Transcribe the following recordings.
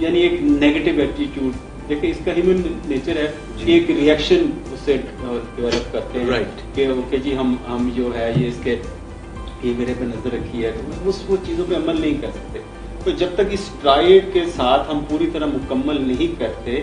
یعنی ایک negative attitude. دیکھیں اس کا ہیومن نیچر ہے کہ ایک ریئیکشن اس سے ڈیولپ کرتے ہیں کہ اوکے جی ہم جو ہے یہ اس کے یہ میرے پہ نظر رکھی ہے, وہ چیزوں پہ عمل نہیں کر سکتے. تو جب تک اس ٹرائیڈ کے ساتھ ہم پوری طرح مکمل نہیں کرتے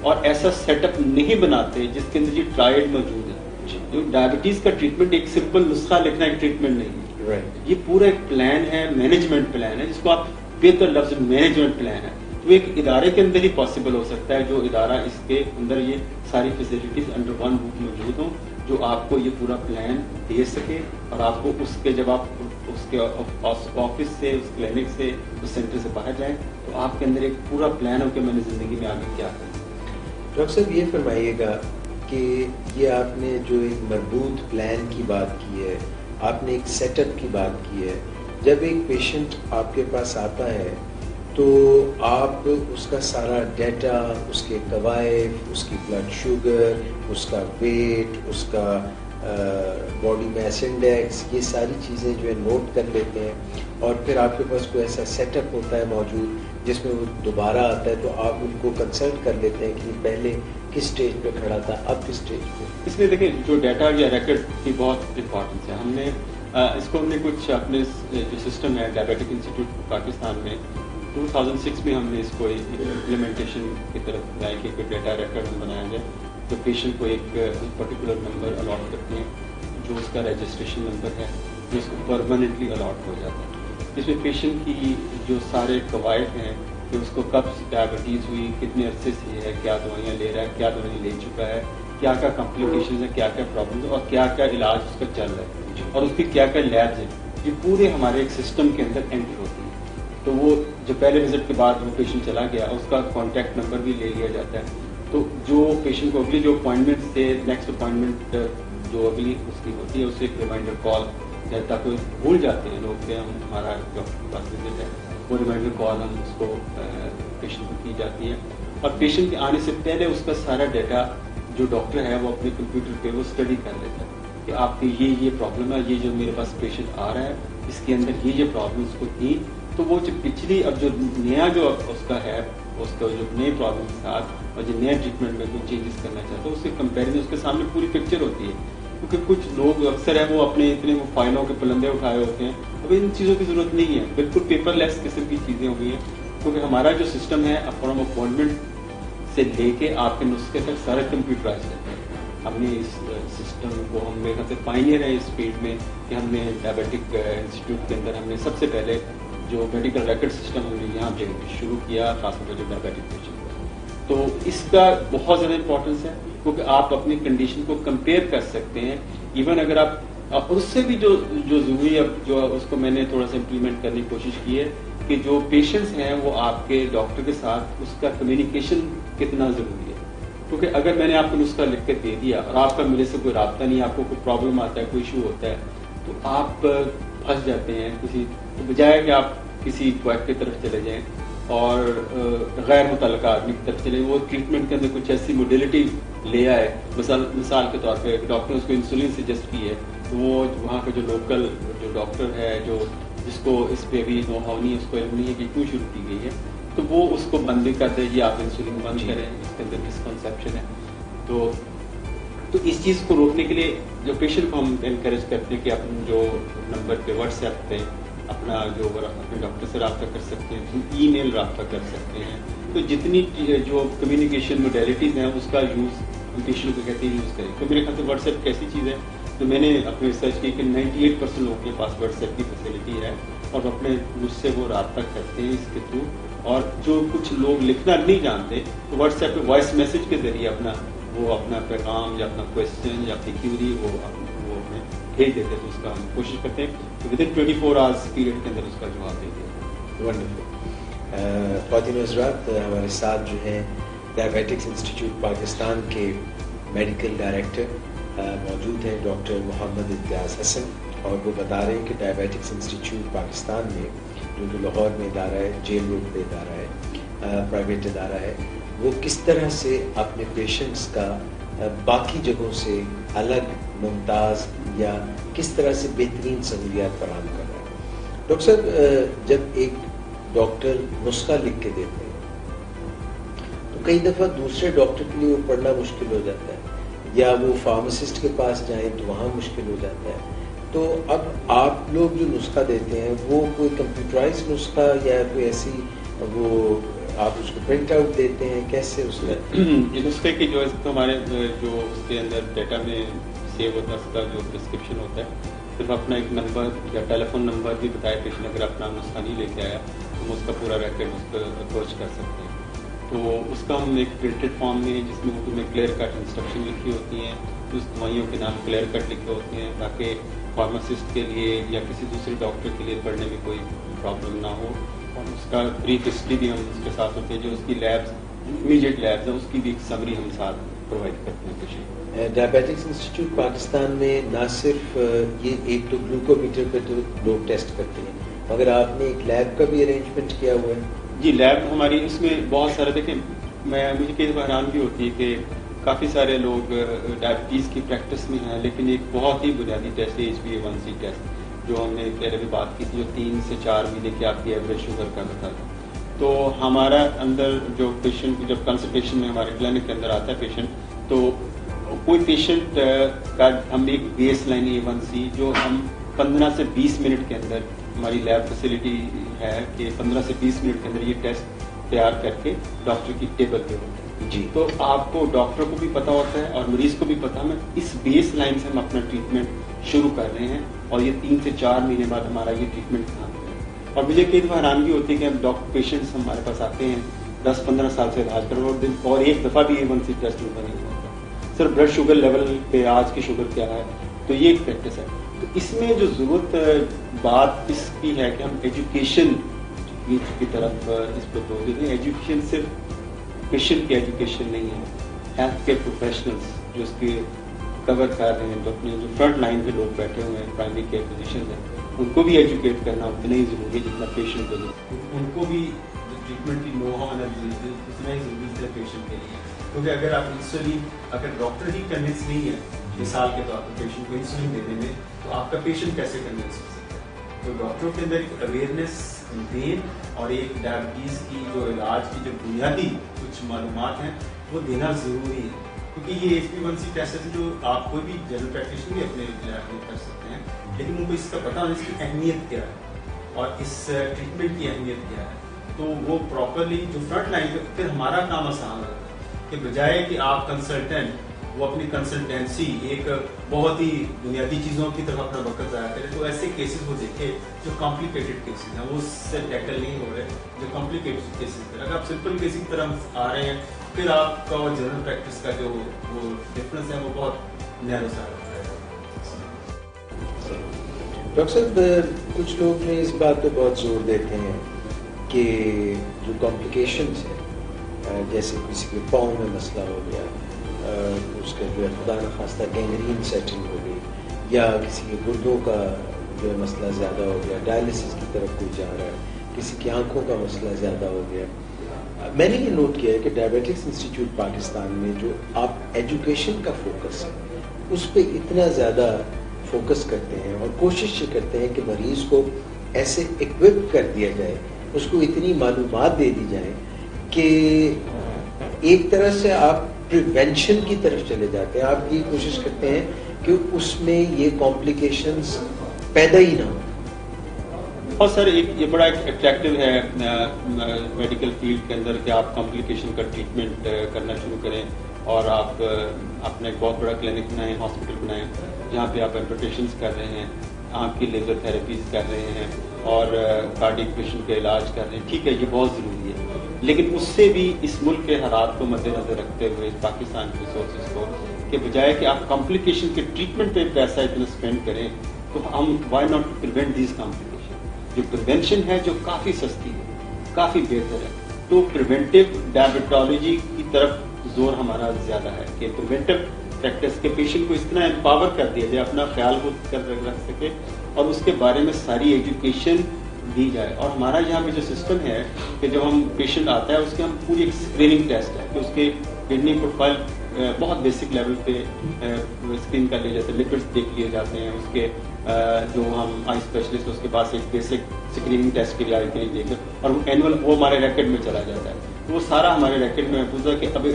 اور ایسا سیٹ اپ نہیں بناتے جس کے اندر یہ ٹرائیڈ موجود ہے. جو ڈائبٹیز کا ٹریٹمنٹ ایک سمپل نسخہ لکھنا ایک ٹریٹمنٹ نہیں ہے, یہ پورا ایک پلان ہے, مینجمنٹ پلان ہے, جس کو آپ بہتر لفظ مینجمنٹ پلان ہے. تو ایک ادارے کے اندر ہی پاسبل ہو سکتا ہے جو ادارہ اس کے اندر یہ ساری فیسلٹیز انڈر ون روف موجود ہوں, جو آپ کو یہ پورا پلان دے سکے اور آپ کو اس کے جب آپ اس کے آفس سے, اس کلینک سے, اس سینٹر سے باہر جائیں تو آپ کے اندر ایک پورا پلان ہو کہ میں نے زندگی میں آگے کیا کروں. ڈاکٹر صاحب یہ فرمائیے گا کہ یہ آپ نے جو ایک مربوط پلان کی بات کی ہے, آپ نے ایک سیٹ اپ کی بات کی ہے. جب ایک پیشنٹ آپ کے پاس آتا ہے تو آپ اس کا سارا ڈیٹا, اس کے قوائف, اس کی بلڈ شوگر, اس کا ویٹ, اس کا باڈی میس انڈیکس, یہ ساری چیزیں جو ہے نوٹ کر لیتے ہیں, اور پھر آپ کے پاس کوئی ایسا سیٹ اپ ہوتا ہے موجود جس میں وہ دوبارہ آتا ہے تو آپ ان کو کنسلٹ کر لیتے ہیں کہ پہلے کس سٹیج پہ کھڑا تھا, اب کس سٹیج پہ. اس میں دیکھیں جو ڈیٹا یا ریکارڈ کی بہت امپورٹنس ہے. ہم نے اس کو ہم نے کچھ اپنے جو سسٹم ہے ڈائبیٹک انسٹیٹیوٹ پاکستان میں 2006 میں ہم نے اس کو امپلیمنٹیشن کی طرف لائے کہ کوئی ڈیٹا ریکارڈ ہم بنایا جائے. تو پیشنٹ کو ایک پرٹیکولر نمبر الاٹ کرتے ہیں جو اس کا رجسٹریشن نمبر ہے, جو اس کو پرماننٹلی الاٹ ہو جاتا ہے. اس میں پیشنٹ کی جو سارے قواعد ہیں کہ اس کو کب ڈائبٹیز ہوئی, کتنے عرصے سے ہے, کیا دوائیاں لے رہا ہے, کیا دوائیاں لے چکا ہے, کیا کیا کمپلیکیشنز ہیں, کیا کیا پرابلمز ہیں, اور کیا کیا علاج اس کا چل رہا ہے, اور اس کی کیا کیا لیبز ہیں, یہ پورے ہمارے ایک سسٹم کے اندر انٹر ہوتی ہیں. تو وہ جو پہلے وزٹ کے بعد وہ پیشنٹ چلا گیا اس کا کانٹیکٹ نمبر بھی لے لیا جاتا ہے. تو جو پیشنٹ کو اگلی جو اپوائنٹمنٹ سے نیکسٹ اپوائنٹمنٹ جو اگلی اس کی ہوتی ہے اسے ایک ریمائنڈر کال, تاکہ بھول جاتے ہیں لوگ کہ ہمارا ڈاکٹر کے پاس وزٹ ہے, وہ ریمائنڈر کال ہم اس کو پیشنٹ کو کی جاتی ہے. اور پیشنٹ کے آنے سے پہلے اس کا سارا ڈیٹا جو ڈاکٹر ہے وہ اپنے کمپیوٹر پہ وہ اسٹڈی کر لیتا ہے کہ آپ کی یہ پرابلم ہے, یہ جو میرے پاس پیشنٹ آ رہا ہے اس کے اندر یہ پرابلم اس کو تھی. تو وہ جو پچھلی اب جو نیا جو اس کا ہے, اس کا جو نئے پرابلم کے ساتھ اور جو نیا ٹریٹمنٹ میں کوئی چینجز کرنا چاہتا ہے اس سے کمپیریزن اس کے سامنے پوری پکچر ہوتی ہے. کیونکہ کچھ لوگ اکثر ہیں وہ اپنے اتنے وہ فائلوں کے پلندے اٹھائے ہوتے ہیں. اب ان چیزوں کی ضرورت نہیں ہے, بالکل پیپر لیس قسم کی چیزیں ہو گئی ہیں. کیونکہ ہمارا جو سسٹم ہے فرام اپوائنٹمنٹ سے لے کے آپ کے نسخے تک سارا کمپیوٹرائز کرتے ہیں. ہم نے اس سسٹم کو ہم میرے خیال سے پائنیئر ہیں اس فیلڈ میں کہ ہم نے ڈائبیٹک انسٹیٹیوٹ کے اندر ہم نے سب سے پہلے جو میڈیکل ریکارڈ سسٹم ہم نے یہاں پہ شروع کیا, خاص طور پر جو ڈائبیٹک پیشنٹ. تو اس کا بہت زیادہ امپورٹنس ہے کیونکہ آپ اپنی کنڈیشن کو کمپیئر کر سکتے ہیں. ایون اگر آپ اس سے بھی جو ضروری ہے, جو اس کو میں نے تھوڑا سا امپلیمنٹ کرنے کی کوشش کی ہے کہ جو پیشنٹس ہیں وہ آپ کے ڈاکٹر کے ساتھ اس کا کمیونیکیشن کتنا ضروری ہے. کیونکہ اگر میں نے آپ کو نسخہ لکھ کے دے دیا اور آپ کا میرے سے کوئی رابطہ نہیں, آپ کو کوئی پرابلم آتا ہے, کوئی ایشو ہوتا ہے, تو آپ پھنس جاتے ہیں کسی, تو بجائے کہ آپ کسی کویک کی طرف چلے جائیں اور غیر متعلقہ آدمی کی طرف چلے, وہ ٹریٹمنٹ کے اندر کچھ ایسی موڈیلٹی لے آئے. مثال کے طور پہ ڈاکٹر نے اس کو انسولین سجیسٹ کی ہے, تو وہ وہاں کا جو لوکل جو ڈاکٹر ہے جو جس کو اس پہ بھی نو ہاؤ نہیں, اس کو علم نہیں ہے کہ کیوں شروع کی گئی ہے, تو وہ اس کو بند بھی کر دے, جی آپ انسولین بند کریں, اس کے اندر مسکنسیپشن ہے. تو اس چیز کو روکنے کے لیے جو پیشنٹ کو ہم انکریج کرتے ہیں کہ اپنے جو نمبر پہ واٹس ایپ پہ اپنا جو اپنے ڈاکٹر سے رابطہ کر سکتے ہیں, ای میل رابطہ کر سکتے ہیں. تو جتنی جو کمیونیکیشن موڈیلٹیز ہیں اس کا یوز ہم پیشنٹ کو کہتے ہیں یوز کریں. تو میرے خیال سے واٹس ایپ کیسی چیز ہے, تو میں نے اپنی ریسرچ کی کہ 98% لوگوں کے پاس واٹس ایپ کی فیسلٹی ہے اور اپنے مجھ سے وہ رابطہ کرتے ہیں اس کے تھرو. اور جو کچھ لوگ لکھنا نہیں جانتے تو واٹس ایپ پہ وائس میسج کے ذریعے اپنا پیغام یا اپنا کوشچن یا اپنی کیوری وہ ہمیں بھیج دیتے. تو اس کا ہم کوشش کرتے ہیں کہ ود ان 24 آورس پیریڈ کے اندر اس کا جواب دے دیں. ونڈرفل. خواتین حضرات, ہمارے ساتھ جو ہیں ڈائبیٹکس انسٹیٹیوٹ پاکستان کے میڈیکل ڈائریکٹر موجود ہیں ڈاکٹر محمد امتیاز حسن, اور وہ بتا رہے ہیں کہ ڈائبیٹکس انسٹیٹیوٹ پاکستان میں جو لاہور میں ادارہ ہے, جیل روڈ پہ ادارہ ہے, پرائیویٹ ادارہ ہے, وہ کس طرح سے اپنے پیشنٹس کا باقی جگہوں سے الگ, ممتاز یا کس طرح سے بہترین سہولیات فراہم کر رہا ہے. ڈاکٹر صاحب, جب ایک ڈاکٹر نسخہ لکھ کے دیتے ہیں کئی دفعہ دوسرے ڈاکٹر کے لیے وہ پڑھنا مشکل ہو جاتا ہے، یا وہ فارماسسٹ کے پاس جائیں تو وہاں مشکل ہو جاتا ہے. تو اب آپ لوگ جو نسخہ دیتے ہیں وہ کوئی کمپیوٹرائز نسخہ یا کوئی ایسی وہ آپ اس کو پرنٹ آؤٹ دیتے ہیں، کیسے اس کا؟ یہ نسخے کی جو ہمارے جو اس کے اندر ڈیٹا میں سیو ہوتا ہے اس کا جو پرسکرپشن ہوتا ہے، صرف اپنا ایک نمبر یا ٹیلی فون نمبر بھی بتائے پیشنٹ اگر اپنا نسخہ نہیں لے کے آیا تو ہم اس کا پورا ریکارڈ اس پر اپروچ کر سکتے ہیں. تو اس کا ہم ایک پرنٹڈ فارم میں جس میں اردو میں کلیئر کٹ انسٹرکشن لکھی ہوتی ہیں، اس دوائیوں کے نام کلیئر کٹ لکھے ہوتے ہیں تاکہ فارماسسٹ کے لیے یا کسی دوسرے ڈاکٹر کے لیے پڑھنے میں کوئی پرابلم نہ ہو. اور اس کا بریف ہسٹری بھی ہم اس کے ساتھ ہوتی ہے، جو اس کی لیبس امیجیٹ لیبس ہیں اس کی بھی ایک سمری ہم ساتھ پرووائڈ کرتے ہیں پیشنٹ. ڈائبیٹکس انسٹیٹیوٹ پاکستان میں نہ صرف یہ ایک تو گلوکومیٹر پہ تو لوگ ٹیسٹ کرتے ہیں، مگر آپ نے ایک لیب کا بھی ارینجمنٹ کیا ہوا ہے. جی لیب ہماری اس میں بہت سارے، دیکھیں مجھے کئی دفعہ حیرانگی ہوتی ہے کہ کافی سارے لوگ ڈائبٹیز کی پریکٹس میں ہیں لیکن ایک بہت ہی بنیادی ٹیسٹ HbA1c ٹیسٹ جو ہم نے پہلے بھی بات کی تھی، جو 3 سے 4 مہینے کی آپ کی ایوریج شوگر کا بتاتا ہے. تو ہمارا اندر جو پیشنٹ جب کنسلٹیشن میں ہمارے کلینک کے اندر آتا ہے پیشنٹ، تو کوئی پیشنٹ کا ہم ایک بیس لائن A1C جو ہم 15 سے 20 منٹ کے اندر، ہماری لیب فیسلٹی ہے کہ 15 سے 20 منٹ کے اندر یہ ٹیسٹ تیار کر کے ڈاکٹر کی ٹیبل پہ ہوتا ہے. جی، تو آپ کو ڈاکٹر کو بھی پتا ہوتا ہے اور مریض کو بھی پتا ہے اس بیس لائن سے ہم اپنا ٹریٹمنٹ شروع کر رہے ہیں اور یہ 3 سے 4 مہینے بعد ہمارا یہ ٹریٹمنٹ کام ہے. اور مجھے کئی دفعہ حیرانگی ہوتی ہے کہ ہم ڈاکٹر پیشنٹس ہمارے پاس آتے ہیں 10-15 سال سے علاج کر رہے ہیں اور ایک دفعہ بھی A1C ٹیسٹ نہیں ہوتا، صرف بلڈ شوگر لیول پہ آج کی شوگر کیا ہے. تو یہ ایک پریکٹس ہے. تو اس میں جو ضرورت بات اس کی ہے کہ ہم ایجوکیشن کی طرف اس پہ دو دیں. ایجوکیشن صرف پیشنٹ کی ایجوکیشن نہیں ہے، ہیلتھ کیئر پروفیشنلز جو اس کے کور کر رہے ہیں، تو اپنے جو فرنٹ لائن پہ لوگ بیٹھے ہوئے ہیں، پرائمری کیئر فزیشنز ہیں، ان کو بھی ایجوکیٹ کرنا اتنا ہی ضروری ہے جتنا پیشنٹ کو ضروری. ان کو بھی ٹریٹمنٹ کی نو ہاؤ اتنا ہی ضروری ہے پیشنٹ کے لیے. کیونکہ اگر آپ انسولین، اگر ڈاکٹر ہی کنوینس نہیں ہے مثال کے طور پر پیشنٹ کو انسولین دینے میں، تو آپ کا پیشنٹ کیسے کنوینس ہو سکتا ہے؟ تو ڈاکٹروں کے اندر ایک اویئرنیس دین اور ایک ڈائبٹیز کی جو علاج کی جو بنیادی کچھ معلومات ہیں وہ دینا ضروری ہے. کیونکہ یہ HbA1c ٹیسٹ جو آپ کوئی بھی جنرل پریکٹیشنر بھی اپنے لیب میں کر سکتے ہیں، لیکن ان کو اس کا پتہ ہونا اس کی اہمیت کیا ہے اور اس ٹریٹمنٹ کی اہمیت کیا ہے. تو وہ پراپرلی جو فرنٹ لائن پہ پھر ہمارا کام آسان ہوتا ہے کہ بجائے کہ آپ کنسلٹنٹ وہ اپنی کنسلٹینسی ایک بہت ہی بنیادی چیزوں کی طرف اپنا وقت ضائع کرے، تو ایسے کیسز وہ دیکھے جو کمپلیکیٹڈ کیسز ہیں، وہ اس سے ٹیکل نہیں ہو رہے جو کمپلیکیٹڈ کیسز. اگر آپ سمپل کیسز کی طرف آ رہے ہیں پھر آپ کا اور جنرل پریکٹس کا جو وہ ڈفرنس ہے وہ بہت نیرو سا ہوتا ہے. ڈاکٹر صاحب کچھ لوگ جو اس بات پہ بہت زور دیتے ہیں کہ جو کمپلیکیشنز ہیں، جیسے کسی کے پاؤں میں مسئلہ ہو گیا، اس کا جو ہے خدا نخواستہ گینگرین سیٹنگ ہو گئی، یا کسی کے گردوں کا جو ہے مسئلہ زیادہ ہو گیا، ڈائلسس کی طرف کوئی جا رہا ہے، کسی کی آنکھوں کا مسئلہ زیادہ ہو گیا. میں نے یہ نوٹ کیا ہے کہ ڈائبیٹکس انسٹیٹیوٹ پاکستان میں جو آپ ایجوکیشن کا فوکس ہے اس پہ اتنا زیادہ فوکس کرتے ہیں اور کوشش یہ کرتے ہیں کہ مریض کو ایسے اکوپ کر دیا جائے، اس کو اتنی معلومات دے دی جائے کہ ایک طرح سے آپ پریونشن کی طرف چلے جاتے ہیں. آپ یہ کوشش کرتے ہیں کہ اس میں یہ کمپلیکیشنز پیدا ہی نہ ہو. اور سر یہ بڑا اٹریکٹیو ہے میڈیکل فیلڈ کے اندر کہ آپ کمپلیکیشن کا ٹریٹمنٹ کرنا شروع کریں اور آپ اپنا ایک بہت بڑا کلینک بنائیں، ہاسپٹل بنائیں جہاں پہ آپ ایمپوٹیشنز کر رہے ہیں، آنکھ کی لیزر تھراپیز کر رہے ہیں اور کارڈیک پیشنٹ کا علاج کر رہے ہیں. ٹھیک ہے، یہ بہت ضروری ہے، لیکن اس سے بھی اس ملک کے حالات کو مد نظر رکھتے ہوئے پاکستان کے ریسورسز کو کہ بجائے کہ آپ کمپلیکیشن کے ٹریٹمنٹ پہ پیسہ اتنا اسپینڈ کریں تو ہم why not prevent these complication. جو پریونشن ہے جو کافی سستی ہے، کافی بہتر ہے، تو پریونٹیو ڈائبٹالوجی کی طرف زور ہمارا زیادہ ہے کہ پریونٹیو پریکٹس کے پیشنٹ کو اس طرح امپاور کر دیا جائے، اپنا خیال خود کر رکھ سکے اور اس کے بارے میں ساری ایجوکیشن دی جائے. اور ہمارا یہاں پہ جو سسٹم ہے کہ جب ہم پیشنٹ آتا ہے اس کے ہم پوری ایک اسکریننگ ٹیسٹ ہے کہ اس کے کڈنی پروفائل بہت بیسک لیول پہ اسکرین کر لیے جاتے ہیں, لپڈس دیکھ لیے جاتے ہیں, اس کے جو ہم آئی اسپیشلسٹ اس کے پاس ایک بیسک اسکریننگ ٹیسٹ کے لیے آئی کے لیے دیکھ اور وہ اینول وہ ہمارے ریکارڈ میں چلا جاتا ہے. تو وہ سارا ہمارے ریکارڈ میں محفوظ ہے کہ اب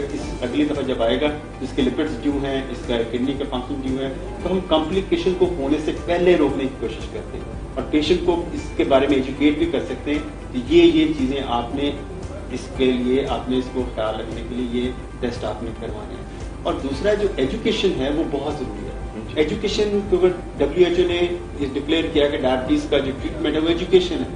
اگلی دفعہ جب آئے گا اس کے لپڈس ڈیو ہیں, اس کا کڈنی کا فنکشن ڈیو ہے, تو ہم کمپلیکیشن کو ہونے سے پہلے روکنے کی کوشش کرتے ہیں اور پیشنٹ کو اس کے بارے میں ایجوکیٹ بھی کر سکتے ہیں کہ یہ چیزیں آپ نے اس کے لیے آپ نے اس کو خیال رکھنے کے لیے یہ ٹیسٹ آپ نے کروانے ہیں. اور دوسرا جو ایجوکیشن ہے وہ بہت ضروری ہے. ایجوکیشن کیونکہ WHO نے ڈکلیئر کیا کہ ڈائبٹیز کا جو ٹریٹمنٹ ہے وہ ایجوکیشن ہے.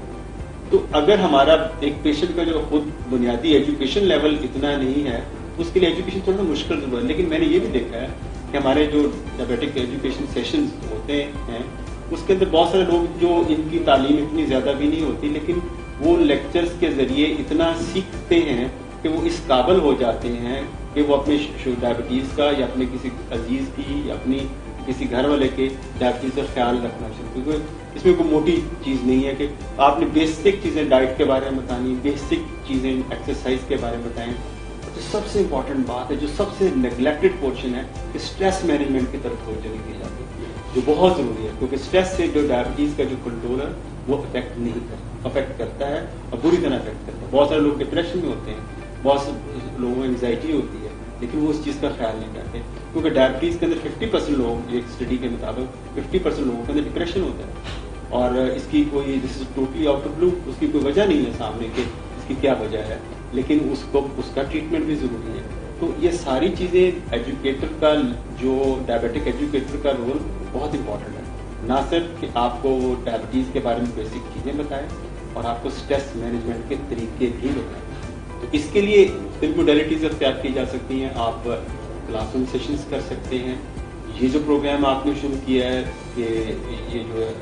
تو اگر ہمارا ایک پیشنٹ کا جو خود بنیادی ایجوکیشن لیول اتنا نہیں ہے اس کے لیے ایجوکیشن تھوڑا مشکل ضرور ہے. لیکن میں نے یہ بھی دیکھا ہے کہ ہمارے جو ڈائبیٹک ایجوکیشن سیشنز ہوتے ہیں اس کے اندر بہت سارے لوگ جو ان کی تعلیم اتنی زیادہ بھی نہیں ہوتی لیکن وہ لیکچرز کے ذریعے اتنا سیکھتے ہیں کہ وہ اس قابل ہو جاتے ہیں کہ وہ اپنے ڈائبٹیز کا یا اپنے کسی عزیز کی یا اپنی کسی گھر والے کے ڈائبٹیز کا خیال رکھنا چاہیے. کیونکہ اس میں کوئی موٹی چیز نہیں ہے کہ آپ نے بیسک چیزیں ڈائٹ کے بارے میں بتانی, بیسک چیزیں ایکسرسائز کے بارے میں بتائیں. تو سب سے امپورٹنٹ بات ہے جو سب سے نیگلیکٹڈ پورشن ہے کہ اسٹریس مینجمنٹ کی طرف توجہ نہیں دی جاتی جو بہت ضروری ہے. کیونکہ اسٹریس سے جو ڈائبٹیز کا جو کنٹرول ہے وہ افیکٹ نہیں کرتا, افیکٹ کرتا ہے اور بری طرح افیکٹ کرتا ہے. بہت سارے لوگ ڈپریشن میں ہوتے ہیں, بہت سے لوگوں کو انگزائٹی ہوتی ہے لیکن وہ اس چیز کا خیال نہیں کرتے کیونکہ ڈائبٹیز کے اندر 50% لوگ ایک اسٹڈی کے مطابق 50% لوگوں کے اندر ڈپریشن ہوتا ہے اور اس کی کوئی دس از ٹوٹلی آؤٹ آف بلو, اس کی کوئی وجہ نہیں ہے سامنے کہ اس کی کیا وجہ ہے, لیکن اس کا ٹریٹمنٹ بھی ضروری ہے. تو یہ ساری چیزیں ایجوکیٹر کا جو ڈائبیٹک ایجوکیٹر کا رول بہت امپورٹنٹ ہے. نہ صرف کہ آپ کو وہ ڈائبٹیز کے بارے میں بیسک چیزیں بتائیں اور آپ کو اسٹریس مینجمنٹ کے طریقے بھی بتائیں. تو اس کے لیے مختلف موڈیلٹیز اختیار کی جا سکتی ہیں. آپ کلاس روم سیشنز کر سکتے ہیں. یہ جو پروگرام آپ نے شروع کیا ہے کہ یہ جو ہے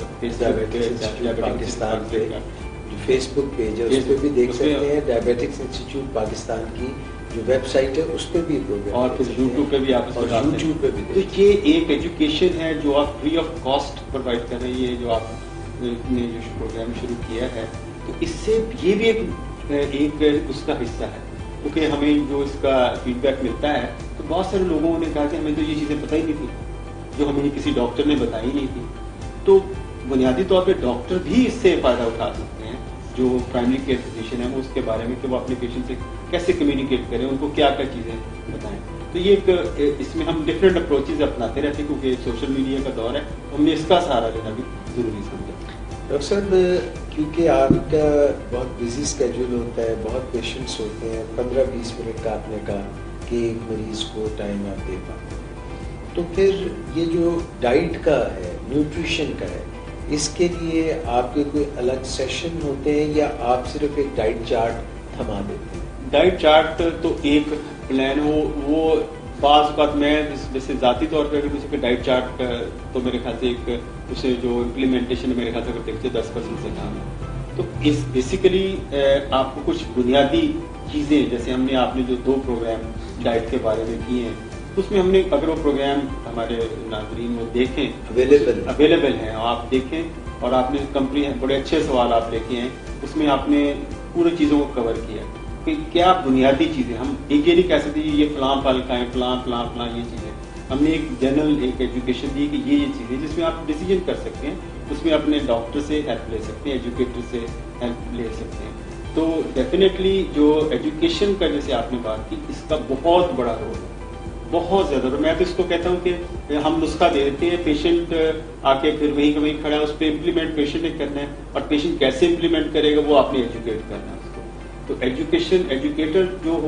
پاکستان پہ جو فیس بک پیج ہے اس پہ بھی دیکھ سکتے ہیں. ڈائبیٹکس انسٹیٹیوٹ پاکستان کی جو ویب سائٹ ہے اس پہ بھی پروگرام, اور پھر یوٹیوب پہ بھی آپ یوٹیوب پہ بھی. تو یہ ایک ایجوکیشن ہے جو آپ فری آف کاسٹ پرووائڈ کر رہے ہیں. یہ جو آپ نے جو پروگرام شروع کیا ہے تو اس سے یہ بھی ایک اس کا حصہ ہے کیونکہ ہمیں جو اس کا فیڈ بیک ملتا ہے تو بہت سارے لوگوں نے کہا کہ ہمیں تو یہ چیزیں پتہ ہی نہیں تھی جو ہمیں کسی ڈاکٹر نے بتائی نہیں تھی. تو بنیادی طور پہ ڈاکٹر بھی اس سے فائدہ اٹھا سکتے ہیں جو پرائمری کیئر فزیشین ہے وہ اس کے بارے میں کہ وہ اپنے پیشنٹ سے کیسے کمیونیکیٹ کریں, ان کو کیا کیا چیزیں بتائیں. تو یہ ایک اس میں ہم ڈفرینٹ اپروچز اپناتے رہتے ہیں کیونکہ سوشل میڈیا کا دور ہے, ہم نے اس کا سہارا لینا بھی ضروری سمجھا. ڈاکٹر صاحب کیونکہ آپ کا بہت بزی اسکیجول ہوتا ہے, بہت پیشنٹس ہوتے ہیں, 15-20 منٹ کا آپ نے کہا کہ ایک مریض کو ٹائم آپ دے پاتے ہیں, تو پھر یہ جو ڈائٹ کا ہے, نیوٹریشن کا ہے, اس کے لیے آپ کے کوئی الگ سیشن ہوتے ہیں یا آپ صرف ایک ڈائٹ چارٹ تھما دیتے ہیں؟ ڈائٹ چارٹ تو ایک پلان ہو وہ بعض اوقات میں جیسے ذاتی طور پہ اگر کسی کا ڈائٹ چارٹ تو میرے خیال سے ایک اسے جو امپلیمنٹیشن میرے خیال سے اگر دیکھتے 10% سے کام ہے. تو اس بیسیکلی آپ کو کچھ بنیادی چیزیں جیسے ہم نے آپ نے جو 2 پروگرام ڈائٹ کے بارے میں کیے ہیں اس میں ہم نے اگر وہ پروگرام ہمارے ناظرین وہ دیکھیں اویلیبل ہیں آپ دیکھیں اور آپ نے کمپنی بڑے اچھے سوال آپ لے کے ہیں اس میں آپ نے پوری چیزوں کو کور کیا کہ کیا بنیادی چیزیں. ہم یہ نہیں کہہ سکتے یہ فلاں پھل کھائیں فلاں یہ چیزیں. ہم نے ایک جنرل ایک ایجوکیشن دی کہ یہ چیزیں جس میں آپ ڈیسیجن کر سکتے ہیں, اس میں اپنے ڈاکٹر سے ہیلپ لے سکتے ہیں, ایجوکیٹر سے ہیلپ لے سکتے ہیں. تو ڈیفینیٹلی جو ایجوکیشن کا جیسے آپ نے بات کی اس کا بہت بڑا رول ہے, بہت زیادہ. میں تو اس کو کہتا ہوں کہ ہم نسخہ دے دیتے ہیں, پیشنٹ آ کے پھر وہیں کا وہیں کھڑا ہے, اس پہ امپلیمنٹ پیشنٹ نے کرنا ہے اور پیشنٹ کیسے امپلیمنٹ کرے گا وہ آپ نے ایجوکیٹ کرنا ہے اس کو. تو ایجوکیٹر جو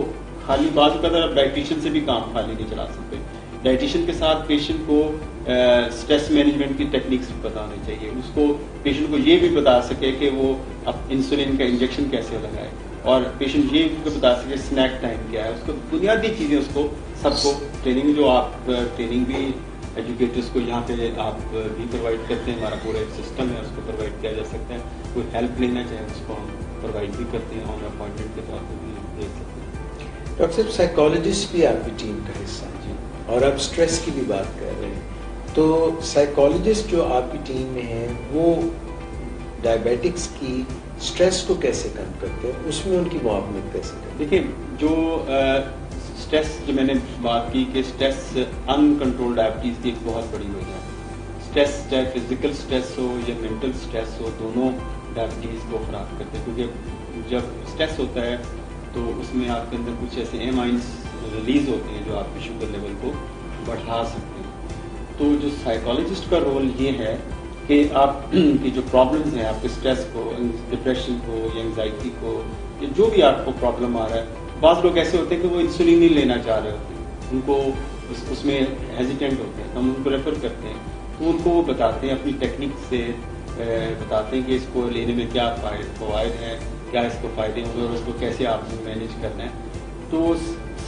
خالی بعض اوقات آپ ڈائٹیشین سے بھی کام خالی نہیں چلا سکتے. ڈائٹیشین کے ساتھ پیشنٹ کو اسٹریس مینجمنٹ کی ٹیکنیکس بتا ہونی چاہیے, اس کو پیشنٹ کو یہ بھی بتا سکے کہ وہ اب انسولین کا انجیکشن کیسے لگائے, اور پیشنٹ یہ بھی بتا سکے اسنیک ٹائم کیا ہے. اس کو بنیادی چیزیں اس کو سب کو ٹریننگ جو آپ ٹریننگ بھی ایجوکیٹرس کو یہاں پہ آپ بھی پرووائڈ کرتے ہیں, ہمارا پورا ایک سسٹم ہے اس کو پرووائڈ کیا جا سکتا ہے. کوئی ہیلپ لینا چاہے اس کو ہم پرووائڈ بھی کرتے ہیں, آن اپوائنٹمنٹ کے طور پہ بھی دیکھ سکتے ہیں. ڈاکٹر صاحب سائیکالوجسٹ بھی آپ کی ٹیم کا حصہ ہے جی, اور آپ اسٹریس کی بھی بات کر رہے ہیں, تو سائیکالوجسٹ جو آپ کی ٹیم میں ہیں وہ ڈائبیٹکس کی اسٹریس کو کیسے کم کرتے ہیں, اس میں ان کی معاونت کیسے کرتے ہیں؟ دیکھیں جو اسٹریس جو میں نے بات کی کہ اسٹریس انکنٹرول ڈائبٹیز کی ایک بہت بڑی وجہ ہے. اسٹریس چاہے فزیکل اسٹریس ہو یا مینٹل اسٹریس ہو, دونوں ڈائبٹیز کو خراب کرتے ہیں, کیونکہ جب اسٹریس ہوتا ہے تو اس میں آپ کے اندر کچھ ایسے ایمائنس ریلیز ہوتے ہیں جو آپ کے شوگر لیول کو بڑھا سکتے ہیں. تو جو سائیکالوجسٹ کا رول یہ ہے کہ آپ کی جو پرابلمس ہیں, آپ کے اسٹریس کو, ڈپریشن کو یا انگزائٹی کو, یا جو بھی آپ کو پرابلم آ رہا ہے, بعض لوگ ایسے ہوتے ہیں کہ وہ انسولین نہیں لینا چاہ رہے ہوتے ہیں, ان کو اس میں ہیزیٹینٹ ہوتے ہیں, ہم ان کو ریفر کرتے ہیں, تو ان کو وہ بتاتے ہیں اپنی ٹیکنیک سے بتاتے ہیں کہ اس کو لینے میں کیا فوائد ہیں, کیا اس کو فائدے ہوں گے اور اس کو کیسے آپ نے مینیج کرنا ہے. تو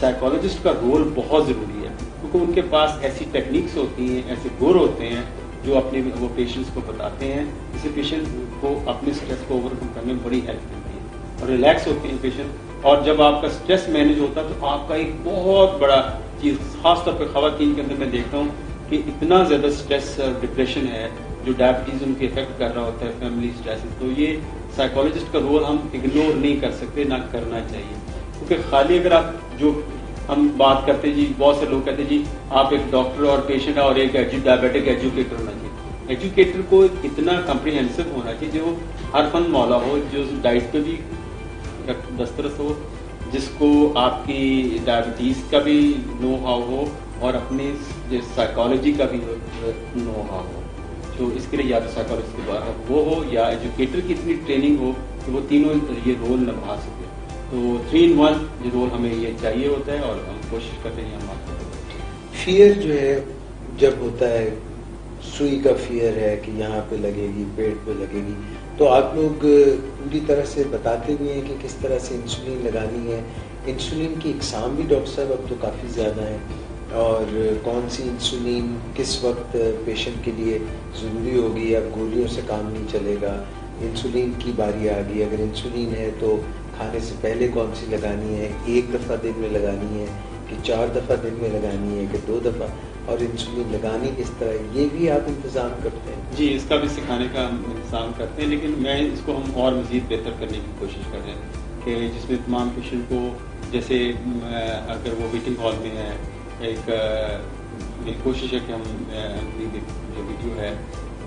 سائیکالوجسٹ کا رول بہت ضروری ہے, کیونکہ ان کے پاس ایسی ٹیکنیکس ہوتی ہیں, ایسے گور ہوتے ہیں جو اپنے وہ پیشنٹس کو بتاتے ہیں, جس سے پیشنٹ کو اپنے اسٹریس کو اوور کم کرنے میں بڑی ہیلپ ملتی ہے اور ریلیکس ہوتے ہیں پیشنٹ. اور جب آپ کا اسٹریس مینیج ہوتا ہے تو آپ کا ایک بہت بڑا چیز, خاص طور پہ خواتین کے اندر میں دیکھتا ہوں کہ اتنا زیادہ اسٹریس اور ڈپریشن ہے جو ڈائبٹیز ان کے افیکٹ کر رہا ہوتا ہے, فیملی اسٹریس. تو یہ سائیکالوجسٹ کا رول ہم اگنور نہیں کر سکتے, نہ کرنا چاہیے, کیونکہ خالی اگر آپ جو ہم بات کرتے ہیں جی, بہت سے لوگ کہتے ہیں جی آپ ایک ڈاکٹر اور پیشنٹ اور ایک ڈائبیٹک ایجوکیٹر ہونا چاہیے. ایجوکیٹر کو اتنا کمپریہنسو ہونا چاہیے جو ہر فن مولا ہو, جو ڈائٹ پہ بھی دسترس ہو, جس کو آپ کی ڈائبٹیز کا بھی نو ہاؤ ہو اور اپنے سائیکالوجی کا بھی نو ہاؤ ہو. تو اس کے لیے یا تو سائیکالوجسٹ کے بعد وہ ہو یا ایجوکیٹر کی اتنی ٹریننگ ہو کہ وہ تینوں یہ رول نبھا سکے. تو 3-in-1 یہ رول ہمیں یہ چاہیے ہوتا ہے اور ہم کوشش کرتے ہیں ہم آپ کو. فیئر جو ہے جب ہوتا ہے, سوئی کا فیئر ہے کہ یہاں پہ لگے گی, پیٹ پہ لگے گی, تو آپ لوگ پوری طرح سے بتاتے بھی ہیں کہ کس طرح سے انسولین لگانی ہے. انسولین کی اقسام بھی ڈاکٹر صاحب اب تو کافی زیادہ ہیں, اور کون سی انسولین کس وقت پیشنٹ کے لیے ضروری ہوگی, اب گولیوں سے کام نہیں چلے گا, انسولین کی باری آ گئی. اگر انسولین ہے تو کھانے سے پہلے کون سی لگانی ہے, 1 دفعہ دن میں لگانی ہے کہ 4 دفعہ دن میں لگانی ہے کہ 2 دفعہ, اور انسولین لگانی کس طرح, یہ بھی آپ انتظام کرتے ہیں؟ جی, اس کا بھی سکھانے کا ہم انتظام کرتے ہیں, لیکن میں اس کو ہم اور مزید بہتر کرنے کی کوشش کر رہے ہیں کہ جس میں تمام پیشنٹ کو, جیسے اگر وہ ویٹنگ ہال میں ہے, ایک میری کوشش ہے کہ ہم جو ویڈیو ہے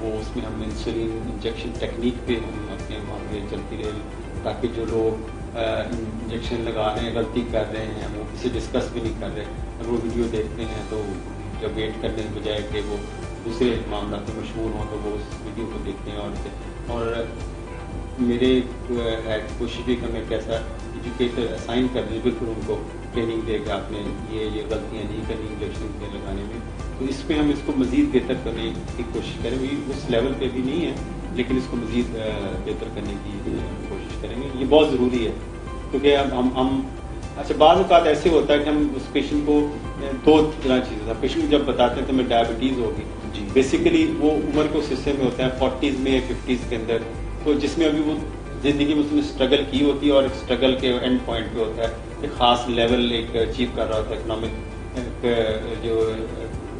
وہ اس میں ہم انسولین انجیکشن ٹیکنیک پہ ہم اپنے وہاں پہ چلتی رہے, تاکہ جو لوگ انجیکشن لگا رہے ہیں, غلطی کر رہے ہیں, وہ کسی ڈسکس بھی نہیں کر رہے, اگر وہ ویڈیو دیکھتے ہیں تو جب ویٹ کرنے کے بجائے کہ وہ دوسرے معاملات میں مشغول ہوں تو وہ اس ویڈیو کو دیکھتے ہیں. اور میرے کوشش بھی کہ میں کیسا ایجوکیٹر اسائن کر دیں, بالکل ان کو ٹریننگ دے کہ آپ نے یہ غلطیاں نہیں کرنی انجیکشن کے لگانے میں. تو اس پہ ہم اس کو مزید بہتر کرنے کی کوشش کریں گے. اس لیول پہ بھی نہیں ہے, لیکن اس کو مزید بہتر کرنے کی کوشش کریں گے. یہ بہت ضروری ہے, کیونکہ ہم اچھا بعض اوقات ایسے ہوتا ہے کہ ہم اس پیشنٹ کو 2 طرح چیزیں تھا, پیشنٹ جب بتاتے ہیں تو میں ڈائبٹیز ہوگی, جی بیسیکلی وہ عمر کو اس حصے میں ہوتا ہے 40s میں 50s کے اندر, تو جس میں ابھی وہ زندگی میں اس نے اسٹرگل کی ہوتی ہے اور اسٹرگل کے اینڈ پوائنٹ پہ ہوتا ہے, ایک خاص لیول ایک اچیو کر رہا ہوتا ہے, اکنامک جو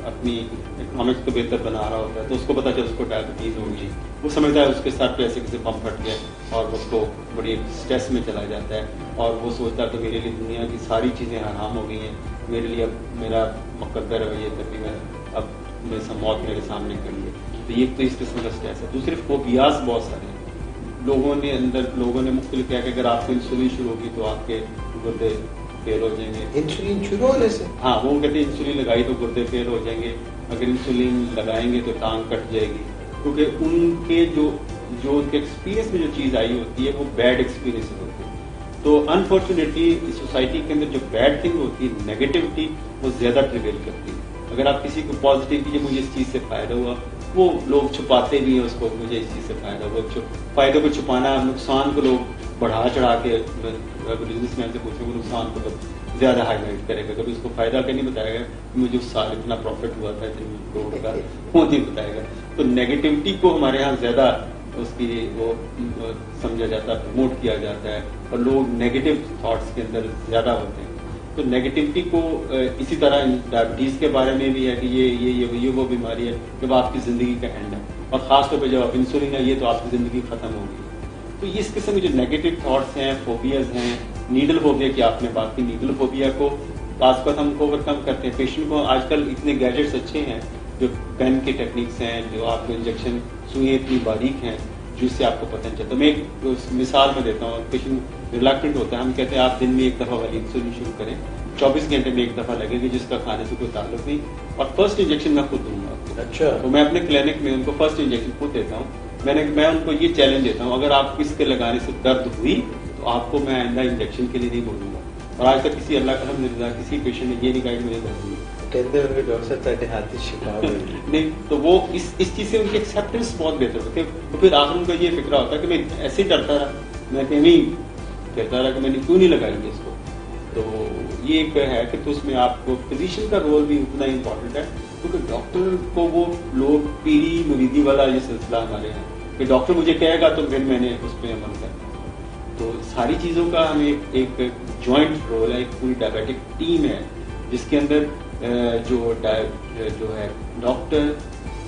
اپنی اکنامکس کو بہتر بنا رہا ہوتا ہے, تو اس کو پتہ چلا اس کو ڈائبٹیز ہوگی. وہ سمجھتا ہے اس کے ساتھ پیسے کسی پمپ پھٹ گیا اور اس کو بڑی اسٹریس میں چلا جاتا ہے, اور وہ سوچتا ہے کہ میرے لیے دنیا کی ساری چیزیں حرام ہو گئی ہیں, میرے لیے اب میرا مقدر ہے یہ تقریباً اب میرے موت میرے سامنے کھڑی ہے. تو یہ تو اس قسم کا اسٹریس ہے. دوسرے فوبیاز بہت سارے ہیں لوگوں نے مختلف کیا کہ اگر آپ کو انسولین شروع ہوگی تو آپ کے گردے فیل ہو جائیں گے. انسولین شروع ہونے سے؟ ہاں, وہ کہتے ہیں انسولین لگائی تو گردے فیل ہو جائیں گے, اگر انسولین لگائیں گے تو ٹانگ کٹ جائے گی, کیونکہ ان کے جو ان کے ایکسپیرینس میں جو چیز آئی ہوتی ہے وہ بیڈ ایکسپیرینس ہوتی ہے. تو انفارچونیٹلی سوسائٹی کے اندر جو بیڈ تھنگ ہوتی ہے, نیگیٹیوٹی, وہ زیادہ پریویل کرتی ہے. اگر آپ کسی کو پازیٹیو کیجیے مجھے اس چیز سے فائدہ ہوا, وہ لوگ چھپاتے بھی ہیں اس کو, مجھے اس چیز سے فائدہ ہوا. فائدے کو چھپانا, نقصان کو لوگ بڑھا چڑھا کے, بزنس مین سے پوچھیں وہ نقصان کو زیادہ ہائی لائٹ کرے گا, کبھی اس کو فائدہ کا نہیں بتائے گا مجھے اس سال اتنا پروفٹ ہوا تھا اتنے کروڑ کا, وہ نہیں بتائے گا. تو نیگیٹیوٹی کو ہمارے یہاں زیادہ اس کی وہ سمجھا جاتا ہے, پروموٹ کیا جاتا ہے, اور لوگ نیگیٹو تھاٹس کے اندر زیادہ ہوتے ہیں. تو نیگیٹیوٹی کو اسی طرح ڈائبٹیز کے بارے میں بھی ہے کہ یہ وہ بیماری ہے جب آپ کی زندگی کا اینڈ ہے, اور خاص طور پہ جب آپ انسولین ہے یہ تو آپ کی زندگی ختم ہوگی. تو اس قسم کے جو نیگیٹو تھاٹس ہیں, فوبیاز ہیں, نیڈل فوبیا کی آپ نے بات کی, نیڈل فوبیا کو بعض وقت ہم کو اوورکم کرتے ہیں. پیشنٹ کو آج کل اتنے گیجٹس اچھے ہیں, جو پین کے ٹیکنیکس ہیں, جو آپ کو انجیکشن سوئیں اتنی باریک ہیں جس سے آپ کو پتہ نہیں چلتا. میں ایک مثال میں دیتا ہوں. پیشنٹ ریلیکٹنٹ ہوتا ہے, ہم کہتے ہیں آپ دن میں ایک دفعہ والی انسولین شروع کریں, 24 گھنٹے میں ایک دفعہ لگے گی, جس کا کھانے سے کوئی تعلق نہیں, اور فرسٹ انجیکشن میں خود دوں گا. اچھا. تو میں اپنے کلینک میں ان کو فرسٹ انجیکشن خود دیتا ہوں. میں ان کو یہ چیلنج دیتا ہوں, اگر آپ کس کے لگانے سے درد ہوئی تو آپ کو میں آئندہ انجیکشن کے لیے نہیں بولوں گا. اور آج تک کسی اللہ کا الحمدللہ کسی پیشنٹ نے یہ نہیں کہا کہ مجھے درد ہوئی. کہتے ہیں ڈاکٹر صاحب تھے ہاتھ شفا نہیں, تو وہ اس چیز سے ان کی ایکسیپٹنس بہت بہتر ہوتی ہے. تو پھر آخر ان کا یہ فکرہ ہوتا ہے کہ میں ایسے ہی ڈرتا رہا, میں کہیں کہتا رہا کہ میں نے کیوں نہیں لگائی اس کو. تو یہ ایک ہے کہ تو اس میں آپ کو فزیشین کا رول بھی اتنا امپورٹنٹ ہے, کیونکہ ڈاکٹر کو وہ لوگ پیری مریدی والا یہ سلسلہ ہمارے ہیں کہ ڈاکٹر مجھے کہے گا تو پھر میں نے اس پہ عمل کرنا. تو ساری چیزوں کا ہمیں ایک جوائنٹ رول ہے, ایک پوری ڈائبیٹک ٹیم ہے جس کے اندر جو ہے ڈاکٹر,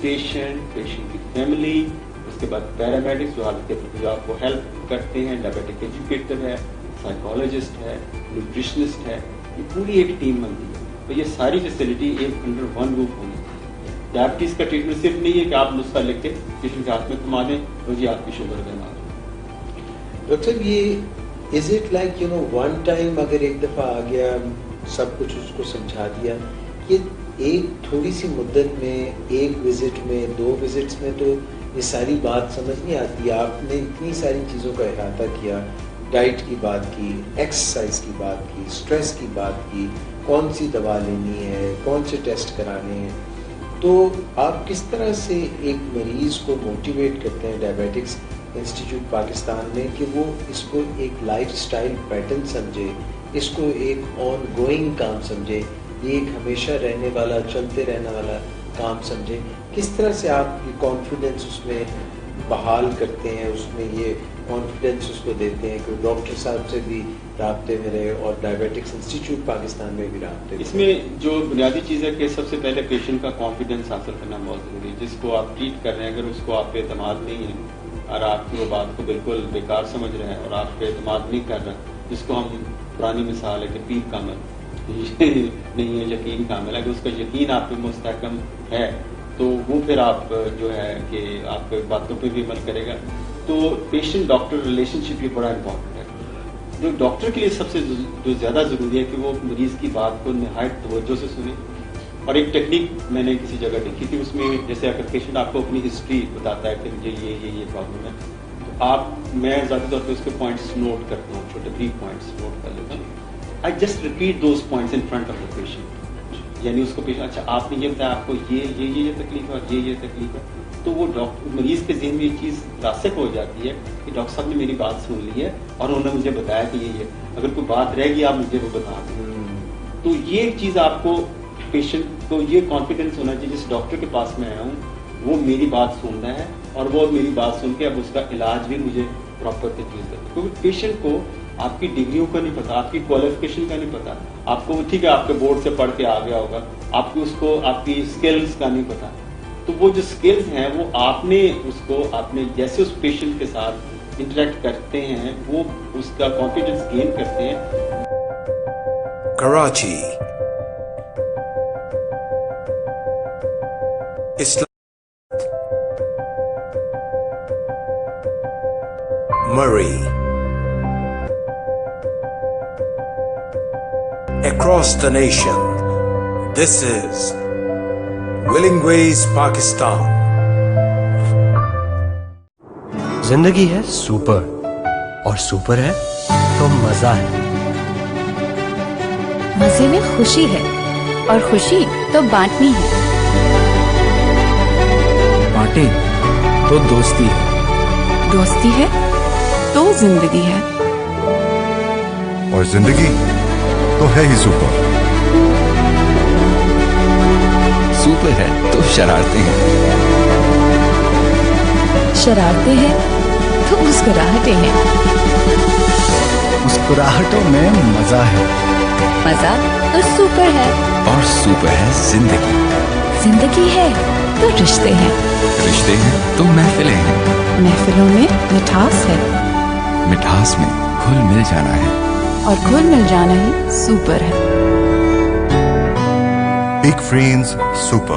پیشنٹ کی فیملی, اس کے بعد پیرامیڈکس جو آپ کو ہیلپ کرتے ہیں, ڈائبیٹک ایجوکیٹر ہے, سائیکالوجسٹ ہے, نیوٹریشنسٹ ہے, یہ پوری ایک ٹیم بنتی ہے. تو یہ ساری فیسلٹی ایک انڈر ون روف ہونی چاہیے. ڈائبٹیز کا ٹریٹمنٹ صرف نہیں ہے کہ آپ نسخہ لکھ کے پیشنٹ کے ہاتھ میں تھما دیں تو جی آپ کی شوگر بنا. ڈاکٹر صاحب یہ is it like one time اگر ایک دفعہ آ گیا سب کچھ اس کو سمجھا دیا, یہ ایک تھوڑی سی مدت میں, ایک وزٹ میں, 2 وزٹس میں تو یہ ساری بات سمجھ نہیں آتی. آپ نے اتنی ساری چیزوں کا احاطہ کیا, ڈائٹ کی بات کی, ایکسرسائز کی بات کی, اسٹریس کی بات کی, کون سی دوا لینی ہے, کون سے ٹیسٹ کرانے ہیں. تو آپ کس طرح سے ایک مریض کو موٹیویٹ کرتے ہیں ڈائبیٹکس انسٹیٹیوٹ پاکستان میں کہ وہ اس کو ایک لائف سٹائل پیٹرن سمجھے, اس کو ایک آن گوئنگ کام سمجھے, یہ ایک ہمیشہ رہنے والا, چلتے رہنے والا کام سمجھے. کس طرح سے آپ یہ کانفیڈنس اس میں بحال کرتے ہیں, اس میں یہ کانفیڈنس اس کو دیتے ہیں کہ وہ ڈاکٹر صاحب سے بھی رابطے میں رہے اور ڈائبیٹکس انسٹیٹیوٹ پاکستان میں بھی رابطے میں. اس میں جو بنیادی چیز ہے کہ سب سے پہلے پیشنٹ کا کانفیڈنس حاصل کرنا بہت ضروری ہے. جس کو آپ ٹریٹ کر رہے ہیں اگر اس کو آپ پہ اعتماد نہیں ہے اور آپ کی وہ بات کو بالکل بیکار سمجھ رہے ہیں اور آپ پہ اعتماد نہیں کر رہے, جس کو ہم پرانی مثال ہے کہ پیر کامل نہیں ہے, یقین کامل ہے, کہ اس کا یقین آپ پہ مستحکم ہے تو وہ پھر آپ جو ہے کہ آپ باتوں پہ بھی عمل کرے گا. تو پیشنٹ ڈاکٹر ریلیشن شپ یہ بڑا امپورٹنٹ ہے. جو ڈاکٹر کے لیے سب سے جو زیادہ ضروری ہے کہ وہ مریض کی بات کو نہایت توجہ سے سنے. اور ایک ٹیکنیک میں نے کسی جگہ دیکھی تھی, اس میں جیسے اگر پیشنٹ آپ کو اپنی ہسٹری بتاتا ہے کہ مجھے یہ پرابلم ہے, تو میں زیادہ طور پہ اس کے پوائنٹس نوٹ کرتا ہوں, چھوٹے بریف پوائنٹس نوٹ کر لیتا ہوں. I just repeat those points in front of the patient. یعنی اس کو پیشنٹ اچھا آپ نے یہ بتایا آپ کو یہ تکلیف ہے اور یہ تکلیف ہے, تو وہ مریض کے ذہن میں یہ چیز راسخ ہو جاتی ہے کہ ڈاکٹر صاحب نے میری بات سن لی ہے اور انہوں نے مجھے بتایا کہ یہ اگر کوئی بات رہ گئی آپ مجھے وہ بتا دیں. تو یہ ایک چیز آپ کو پیشنٹ کو یہ کانفیڈنس ہونا چاہیے جس ڈاکٹر کے پاس میں آیا ہوں وہ میری بات سن رہا ہے اور وہ میری بات سن کے اب اس کا علاج بھی مجھے پراپر تجویز کرتا ہے. کیونکہ پیشنٹ کو آپ کی ڈگریوں کا نہیں پتا, آپ کی کوالیفیکیشن کا نہیں پتا, آپ کو ٹھیک ہے آپ کے بورڈ سے پڑھ کے آ گیا ہوگا, آپ کو اس کو آپ کی اسکلز کا نہیں پتا. تو وہ جو اسکلز ہیں وہ آپ نے جیسے اس پیشنٹ کے ساتھ انٹریکٹ کرتے ہیں وہ اس کا کانفیڈنس گین کرتے ہیں. Karachi Murray. Across the nation, this is Willing Ways Pakistan. زندگی ہے سپر اور سپر ہے تو مزہ ہے. مزے میں خوشی ہے اور خوشی تو بانٹنی ہے. بانٹیں تو دوستی ہے, دوستی ہے تو زندگی ہے, اور زندگی تو ہے ہی سپر. سپر ہے تو شرارتیں ہیں, شرارتیں ہیں تو مسکراہٹیں ہیں, مسکراہٹوں میں مزہ ہے, مزہ تو سپر ہے, اور سپر ہے زندگی. زندگی ہے تو رشتے ہیں, رشتے ہیں تو محفلیں ہیں, محفلوں میں مٹھاس ہے, مٹھاس میں گھل مل جانا ہے, اور گھل مل جانا ہی سپر ہے. Peak Friends Super.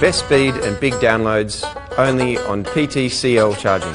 Best speed and big downloads only on PTCL charging.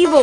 EVO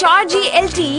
4G LTE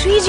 3G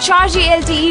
4G LTE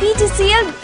PTCL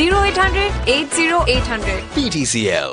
0800 80 800. PTCL.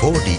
4D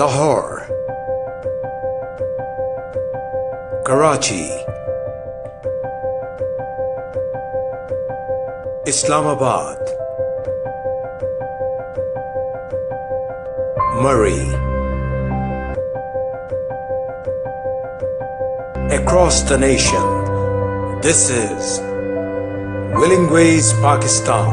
Lahore, Karachi, Islamabad, Murray. Across the nation, this is Willing Ways, Pakistan.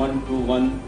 1-to-1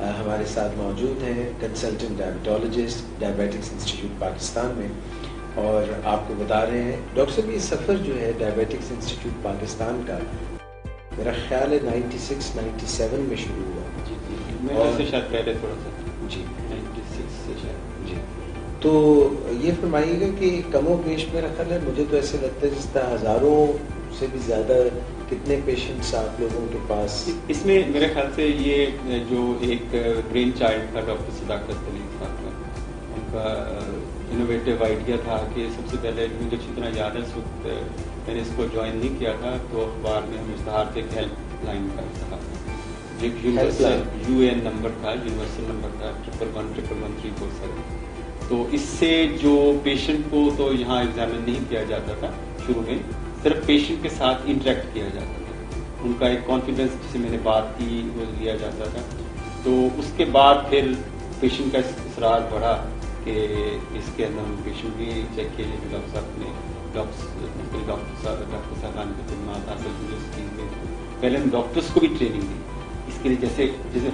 ہمارے ساتھ موجود ہیں consultant ڈائبٹولوجسٹ diabetics institute Pakistan میں، اور آپ کو بتا رہے ہیں ڈاکٹر صاحب یہ سفر جو ہے ڈائبیٹکس انسٹیٹیوٹ پاکستان کا میرا خیال ہے 96-97 میں شروع ہوا، میرے سے شاید پہلے تھوڑا سا جی 96 سے شاید جی. تو یہ فرمائیے گا کہ کم و بیش میرا خیال ہے، مجھے تو ایسے لگتا ہے جس طرح ہزاروں سے بھی زیادہ کتنے پیشنٹس آپ لوگوں کے پاس؟ اس میں میرے خیال سے یہ جو ایک برین چائلڈ تھا ڈاکٹر صداقت سلیم صاحب کا، ان کا انوویٹو آئیڈیا تھا کہ سب سے پہلے مجھے جتنا یاد ہے اس وقت میں نے اس کو جوائن نہیں کیا تھا تو اخبار میں ہم اشتہار تھے ہیلپ لائن کا اشتہار تھا، ایک UN نمبر تھا، یونیورسل نمبر تھا 111-11347. تو اس سے جو پیشنٹ کو تو یہاں ایگزامن نہیں کیا جاتا تھا شروع میں، صرف پیشنٹ کے ساتھ انٹریکٹ کیا جاتا تھا، ان کا ایک کانفیڈنس جسے میں نے بات کی وہ لیا جاتا تھا. تو اس کے بعد پھر پیشنٹ کا اصرار بڑھا کہ اس کے اندر ہم پیشنٹ بھی چیک کیے جائے. ڈاکٹر صاحب نے ڈاکٹر صاحبان کی خدمات حاصل کی اس چیز میں. پہلے ہم ڈاکٹرس کو بھی ٹریننگ دی اس کے لیے، جیسے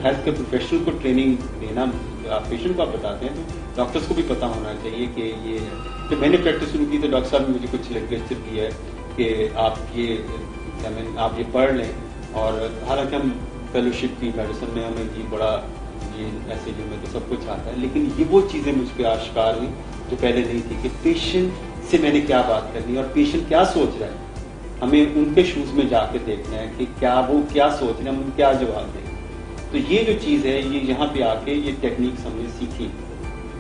ہیلتھ کیئر پروفیشنل کو ٹریننگ دینا آپ پیشنٹ کو آپ بتاتے ہیں تو ڈاکٹرس کو بھی پتہ ہونا چاہیے کہ یہ ہے. جب میں نے پریکٹس شروع کی تو ڈاکٹر صاحب نے مجھے کچھ لیکچر دیا ہے کہ آپ یہ پڑھ لیں، اور حالانکہ ہم فیلوشپ کی میڈیسن میں ہمیں یہ بڑا یہ ایسے جو میں تو سب کچھ آتا ہے، لیکن یہ وہ چیزیں مجھ پہ آشکار ہوئی جو پہلے نہیں تھی کہ پیشنٹ سے میں نے کیا بات کرنی ہے اور پیشنٹ کیا سوچ رہا ہے. ہمیں ان کے شوز میں جا کے دیکھنا ہے کہ کیا وہ کیا سوچ رہے ہیں، ہم کیا جواب دیں. تو یہ جو چیز ہے یہ یہاں پہ آ کے یہ ٹیکنیکس ہم نے سیکھی،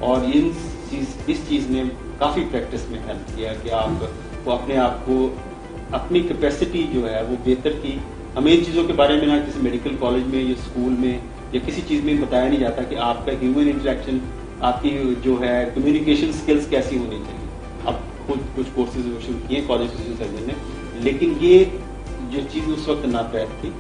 اور اس چیز نے کافی پریکٹس میں ہیلپ کیا کہ آپ کو اپنے آپ کو اپنی کیپیسٹی جو ہے وہ بہتر کی. ہمیں ان چیزوں کے بارے میں نہ کسی میڈیکل کالج میں یا اسکول میں یا کسی چیز میں بتایا نہیں جاتا کہ آپ کا ہیومن انٹریکشن، آپ کی جو ہے کمیونیکیشن اسکلس کیسی ہونی چاہیے. اب کچھ کورسز شروع کیے کالج سرجن نے، لیکن یہ جو چیز اس وقت ناپید تھی،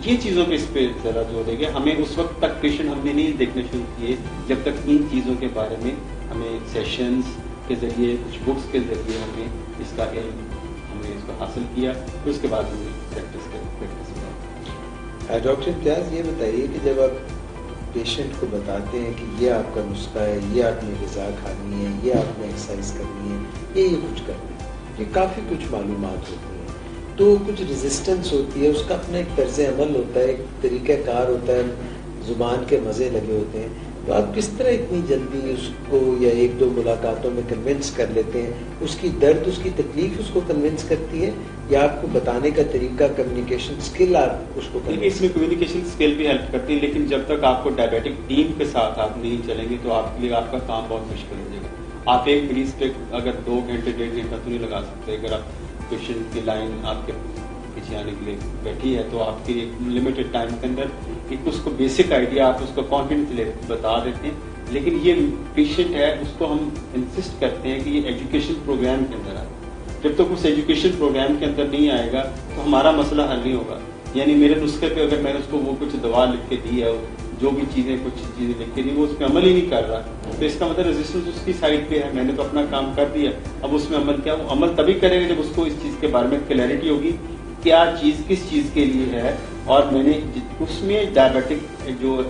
یہ چیزوں پہ اس پہ ذرا زور دے گا. ہمیں اس وقت تک پیشنٹ ہم نے نہیں دیکھنے شروع کیے جب تک ان چیزوں کے بارے میں ہمیں سیشنز کے ذریعے کچھ بکس کے ذریعے ہمیں اس کا علم ہمیں اس کو حاصل کیا. پھر اس کے بعد ہم نے پریکٹس کیا. ڈاکٹر امتیاز یہ بتائیے کہ جب آپ پیشنٹ کو بتاتے ہیں کہ یہ آپ کا نسخہ ہے، یہ آپ نے غذا کھانی ہے، یہ آپ نے ایکسرسائز کرنی ہے، یہ کچھ کرنا ہے، یہ کافی کچھ معلومات ہوتی ہیں، تو کچھ ریزسٹنس ہوتی ہے، اس کا اپنا ایک طرز عمل ہوتا ہے، ایک طریقہ کار ہوتا ہے، زبان کے مزے لگے ہوتے ہیں. تو آپ کس طرح اتنی جلدی اس کو یا ایک دو ملاقاتوں میں کنونس کر لیتے ہیں؟ اس کی درد، اس کی تکلیف اس کو کنونس کرتی ہے، یا آپ کو بتانے کا طریقہ، کمیونیکیشن اسکل آپ اس کو؟ اس میں کمیونیکیشن اسکل بھی ہیلپ کرتی ہے، لیکن جب تک آپ کو ڈائبیٹک ٹیم کے ساتھ آپ نہیں چلیں گے تو آپ کے لیے آپ کا کام بہت مشکل ہو جائے گا. آپ ایک مریض پہ اگر 2 گھنٹے 1.5 گھنٹہ تو نہیں لگا سکتے. اگر آپ پیشنٹ کی لائن آپ کے پیچھے آنے کے لیے بیٹھی ہے تو آپ کی لمیٹڈ ٹائم کے اندر ایک اس کو بیسک آئیڈیا آپ اس کو کانفیڈنس بتا دیتے ہیں. لیکن یہ پیشنٹ ہے اس کو ہم انسسٹ کرتے ہیں کہ یہ ایجوکیشن پروگرام کے اندر آئے. جب تک اس ایجوکیشن پروگرام کے اندر نہیں آئے گا تو ہمارا مسئلہ حل نہیں ہوگا. یعنی میرے نسخے پہ اگر میں نے اس کو وہ کچھ دوا لکھ کے دی ہے، جو بھی کچھ چیزیں لکھ کے دی، وہ اس پہ عمل ہی نہیں کر رہا، تو اس کا مطلب ریزسٹنس اس کی سائڈ پہ ہے. میں نے تو اپنا کام کر دیا، اب اس میں عمل کیا؟ وہ عمل تبھی کرے گا جب اس کو اس چیز کے بارے میں کلیئرٹی ہوگی کیا چیز کس چیز کے لیے ہے. اور میں نے اس میں ڈائبیٹک جو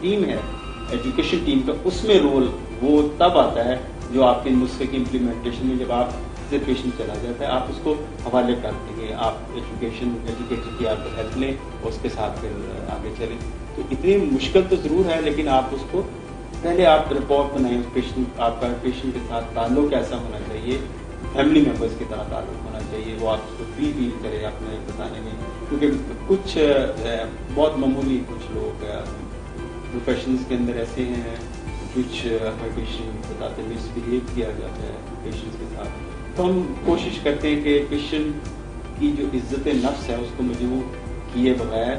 ٹیم ہے ایجوکیشن ٹیم کا، اس میں رول وہ تب آتا ہے جو آپ کے نسخے کی امپلیمنٹیشن میں جب آپ سے پیشنٹ چلا جاتا ہے آپ اس کو حوالے کر دیں گے، آپ ایجوکیشن کی آپ ہیلپ لیں اور اس کے ساتھ پھر آگے چلیں. تو اتنی مشکل تو ضرور ہے، لیکن آپ اس کو پہلے آپ رپورٹ بنائیں. پیشنٹ آپ کا پیشنٹ کے ساتھ تعلق ایسا ہونا چاہیے، فیملی ممبرس کی طرح تعلق ہونا چاہیے. وہ آپ اس کو فیل کرے اپنے بتانے میں، کیونکہ کچھ بہت معمولی کچھ لوگ پروفیشنز کے اندر ایسے ہیں، کچھ پیشنٹ بتاتے ہیں مس بہیو کیا جاتا ہے پیشنٹس کے ساتھ. تو ہم کوشش کرتے ہیں کہ پیشنٹ کی جو عزت نفس ہے اس کو مجبور کیے بغیر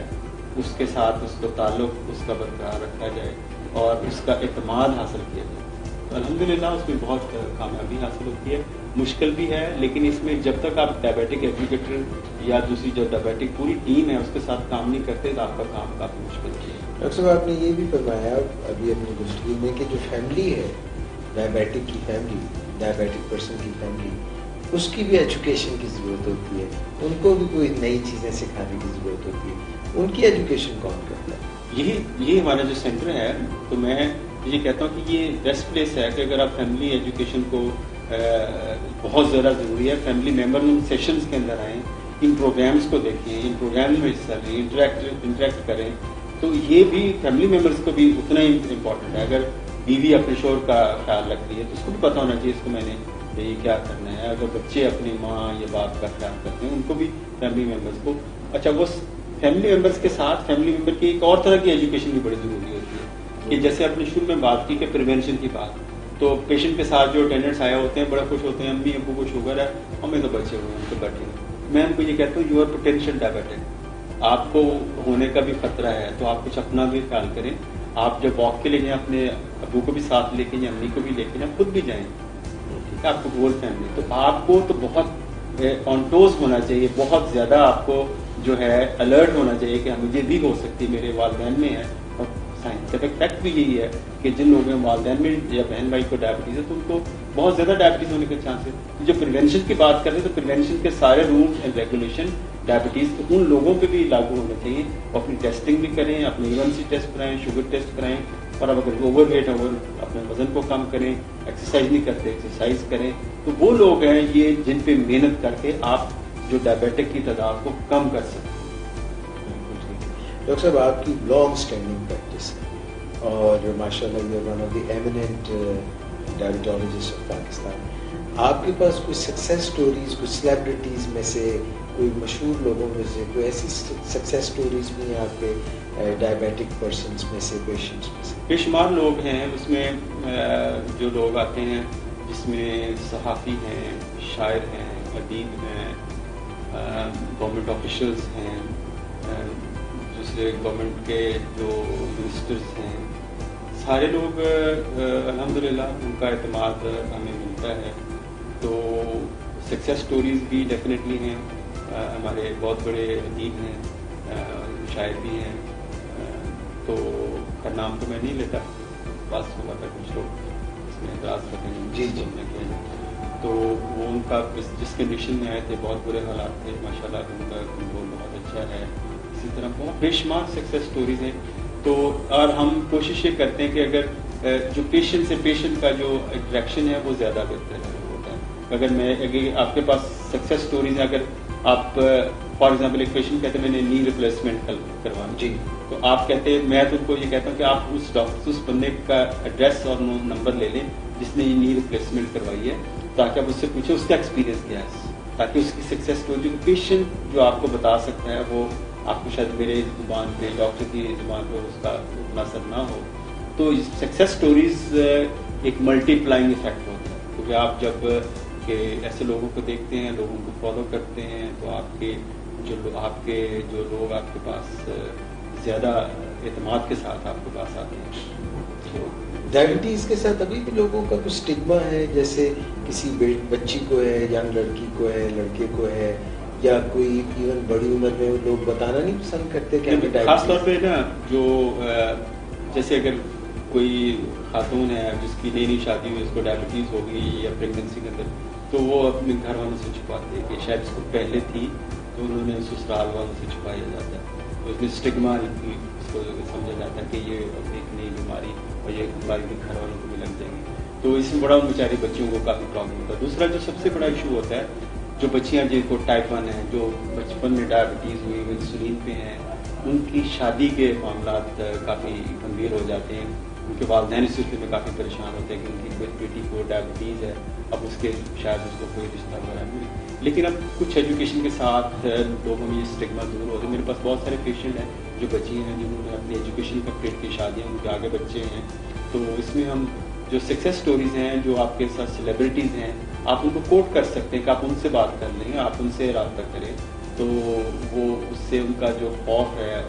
اس کے ساتھ اس کو تعلق اس کا برقرار رکھا جائے اور اس کا اعتماد حاصل کیا جائے. تو الحمدللہ اس میں بہت کامیابی حاصل ہوتی ہے. مشکل بھی ہے، لیکن اس میں جب تک آپ ڈائبیٹک ایجوکیٹر یا دوسری جو ڈائبیٹک پوری ٹیم ہے اس کے ساتھ کام نہیں کرتے تو آپ کا کام کافی مشکل ہے. ڈاکٹر صاحب آپ نے یہ بھی فرمایا ابھی اپنی گفتگو میں کہ جو فیملی ہے ڈائبیٹک کی فیملی، ڈائبیٹک پرسن کی فیملی، اس کی بھی ایجوکیشن کی ضرورت ہوتی ہے، ان کو بھی کوئی نئی چیزیں سکھانے کی ضرورت ہوتی ہے. ان کی ایجوکیشن کون کرتا ہے؟ یہی ہمارا جو سینٹر ہے. تو میں یہ کہتا ہوں کہ یہ بیسٹ پلیس ہے کہ اگر آپ فیملی ایجوکیشن کو بہت زیادہ ضروری ہے, فیملی ممبر ان سیشنز کے اندر آئیں, ان پروگرامز کو دیکھیں, ان پروگرامز میں حصہ لیں, انٹریکٹ کریں. تو یہ بھی فیملی ممبرس کو بھی اتنا ہی امپورٹنٹ ہے. اگر بیوی اپنے شوہر کا خیال رکھ رہی ہے تو اس کو بھی پتہ ہونا چاہیے اس کو میں نے یہ کیا کرنا ہے. اگر بچے اپنی ماں یا باپ کا خیال کرتے ہیں ان کو بھی فیملی ممبرس کو, اچھا وہ فیملی ممبرس کے ساتھ فیملی ممبر کی ایک اور طرح کی ایجوکیشن بھی بڑی ضروری ہوتی ہے کہ جیسے آپ نے شروع میں بات کی کہ پریونشن کی بات, تو پیشنٹ کے ساتھ جو اٹینڈنٹس آئے ہوتے ہیں بڑے خوش ہوتے ہیں, امی ابو کو شوگر ہے, ہمیں تو بچے ہوئے ہیں ان کو بیٹھے ہیں. میں ان کو یہ کہتا ہوں یو آر پوٹینشیل ڈائبیٹک, آپ کو ہونے کا بھی خطرہ ہے تو آپ کچھ اپنا بھی خیال کریں. آپ جب واک کے لیے جائیں اپنے ابو کو بھی ساتھ لے کے جائیں, امی کو بھی لے کے جائیں, خود بھی جائیں, ٹھیک ہے, آپ کو ہول فیملی. تو آپ کو تو بہت آن ٹوز ہونا چاہیے, بہت زیادہ آپ کو جو ہے الرٹ ہونا چاہیے کہ مجھے بھی ہو سکتی ہے, میرے والدین میں ہے. اور سائنٹیفک فیکٹ بھی یہی ہے کہ جن لوگوں میں والدین میں یا بہن بھائی کو ڈائبٹیز ہے تو ان کو بہت زیادہ ڈائبٹیز ہونے کے چانس ہے. جو پریونشن کی بات کرتے ہیں تو پریونشن کے سارے رولس اینڈ ریگولیشن ڈائبٹیز کے ان لوگوں پہ بھی لاگو ہونے چاہیے. اپنی ٹیسٹنگ بھی کریں, اپنے A1C ٹیسٹ کرائیں, شوگر ٹیسٹ کرائیں, اور اب اگر اوور ویٹ ہے اپنے وزن کو کم کریں, ایکسرسائز نہیں کرتے ایکسرسائز کریں. تو وہ لوگ ہیں یہ جن پہ محنت کر کے آپ جو ڈائبیٹک کی تعداد کو کم کر سکتے ہیں. ڈاکٹر صاحب آپ کی لانگ اسٹینڈنگ پریکٹس ہے اور ماشاء اللہ you one of the eminent diabetologist of Pakistan. آپ کے پاس کوئی سکسیس سٹوریز, کوئی سیلیبریٹیز میں سے, کوئی مشہور لوگوں میں سے کوئی ایسی سکسیس سٹوریز بھی ہیں آپ کے ڈائبیٹک پرسنس میں سے, پیشنٹس میں سے؟ بے شمار لوگ ہیں اس میں. جو لوگ آتے ہیں جس میں صحافی ہیں, شاعر ہیں, ادیب ہیں, گورنمنٹ آفیشلز ہیں, دوسرے گورنمنٹ کے جو منسٹرز ہیں, سارے لوگ الحمدللہ ان کا اعتماد ہمیں ملتا ہے. تو سکسیس سٹوریز بھی ڈیفینیٹلی ہیں. ہمارے بہت بڑے ادیب ہیں, شاعر بھی ہیں, تو کا نام تو میں نہیں لیتا, بات ہوا تھا کچھ لوگ اس میں اعتراض کرتے ہیں جی نے کیا, تو وہ ان کا جس کنڈیشن میں آئے تھے بہت برے حالات تھے, ماشاء اللہ ان کا کنٹرول بہت اچھا ہے. اسی طرح بہت بے شمار سکسیس سٹوریز ہیں. تو اور ہم کوشش یہ کرتے ہیں کہ اگر جو پیشنٹ سے پیشنٹ کا جو انٹریکشن ہے وہ زیادہ بہتر ہوتا ہے. اگر آپ کے پاس سکسیس سٹوریز ہیں, اگر آپ فار ایگزامپل ایک پیشنٹ کہتے ہیں میں نے نی ریپلیسمنٹ کروانی, جی, تو آپ کہتے ہیں, میں تو ان کو یہ کہتا ہوں کہ آپ اس ڈاکٹر اس بندے کا ایڈریس اور نمبر لے لیں جس نے یہ نی ریپلیسمنٹ کروائی ہے, تاکہ آپ اس سے پوچھیں اس کا ایکسپیرینس کیا ہے, تاکہ اس کی سکسیس اسٹوری پیشنٹ جو آپ کو بتا سکتا ہے وہ آپ کو شاید میرے زبان پہ, ڈاکٹر کی زبان پہ اس کا اتنا اثر نہ ہو. تو سکسیس اسٹوریز ایک ملٹی پلائنگ افیکٹ ہوتا ہے, کیونکہ آپ جب کہ ایسے لوگوں کو دیکھتے ہیں, لوگوں کو فالو کرتے ہیں, تو آپ کے جو لوگ آپ کے پاس زیادہ اعتماد کے ساتھ آپ کے پاس آتے ہیں. ڈائبٹیز کے ساتھ ابھی بھی لوگوں کا کچھ اسٹگما ہے, جیسے کسی بچی کو ہے, ینگ لڑکی کو ہے, لڑکے کو ہے, یا کوئی ایون بڑی عمر میں لوگ بتانا نہیں پسند کرتے کہ خاص طور پہ نا جو جیسے اگر کوئی خاتون ہے جس کی نئی شادی ہوئی, اس کو ڈائبٹیز ہو گئی یا پریگننسی کے اندر, تو وہ اپنے گھر والوں سے چھپاتے ہیں کہ شاید اس کو پہلے تھی تو انہوں نے سسرال والوں سے چھپایا جاتا ہے. اس میں اسٹگما اس کو سمجھا جاتا ہے کہ یہ ایک نئی بیماری اور یہ بیماری کے گھر والوں کو بھی لگ جائے گی, تو اس میں بڑا بیچاری بچیوں کو کافی پرابلم ہوتا ہے. دوسرا جو سب سے بڑا ایشو ہوتا ہے, جو بچیاں جن کو ٹائپ 1 ہے, جو بچپن میں ڈائبٹیز ہوئی, انسولین پہ ہیں, ان کی شادی کے معاملات کافی گمبھیر ہو جاتے ہیں. ان کے والدین اس سلسلے میں کافی پریشان ہوتے ہیں کہ ان کی بیٹی کو ڈائبٹیز ہے, اب اس کے شاید اس کو کوئی رشتہ وغیرہ نہیں. لیکن اب کچھ ایجوکیشن کے ساتھ لوگوں میں یہ اسٹگما دور ہوتا ہے. میرے پاس بہت سارے پیشنٹ ہیں جو بچی ہیں جنہوں نے اپنی ایجوکیشن کمپلیٹ کی, شادیاں ان کے آگے بچے ہیں. تو اس میں ہم جو سکسیس سٹوریز ہیں, جو آپ کے ساتھ سیلیبریٹیز ہیں, آپ ان کو کوٹ کر سکتے ہیں کہ آپ ان سے بات کر لیں, آپ ان سے رابطہ کریں, تو وہ اس سے ان کا جو خوف ہے,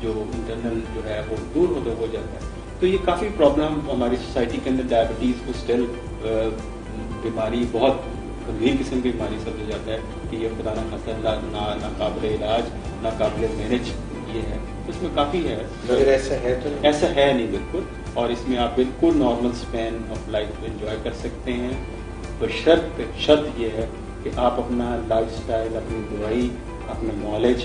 جو انٹرنل جو ہے وہ دور ہو جاتا ہے. تو یہ کافی پرابلم ہماری سوسائٹی کے اندر ڈائبٹیز کو اسٹل بیماری, بہت گمبھیر قسم کی بیماری سمجھا جاتا ہے کہ یہ خدا نہ خاصا نہ قابل علاج, نہ قابل مینج یہ ہے. اس میں کافی ہے, مگر ایسا ہے نہیں بالکل. اور اس میں آپ بالکل normal span of life enjoy کر سکتے ہیں. تو شرط یہ ہے کہ آپ اپنا لائف اسٹائل, اپنی دوائی, اپنے نالج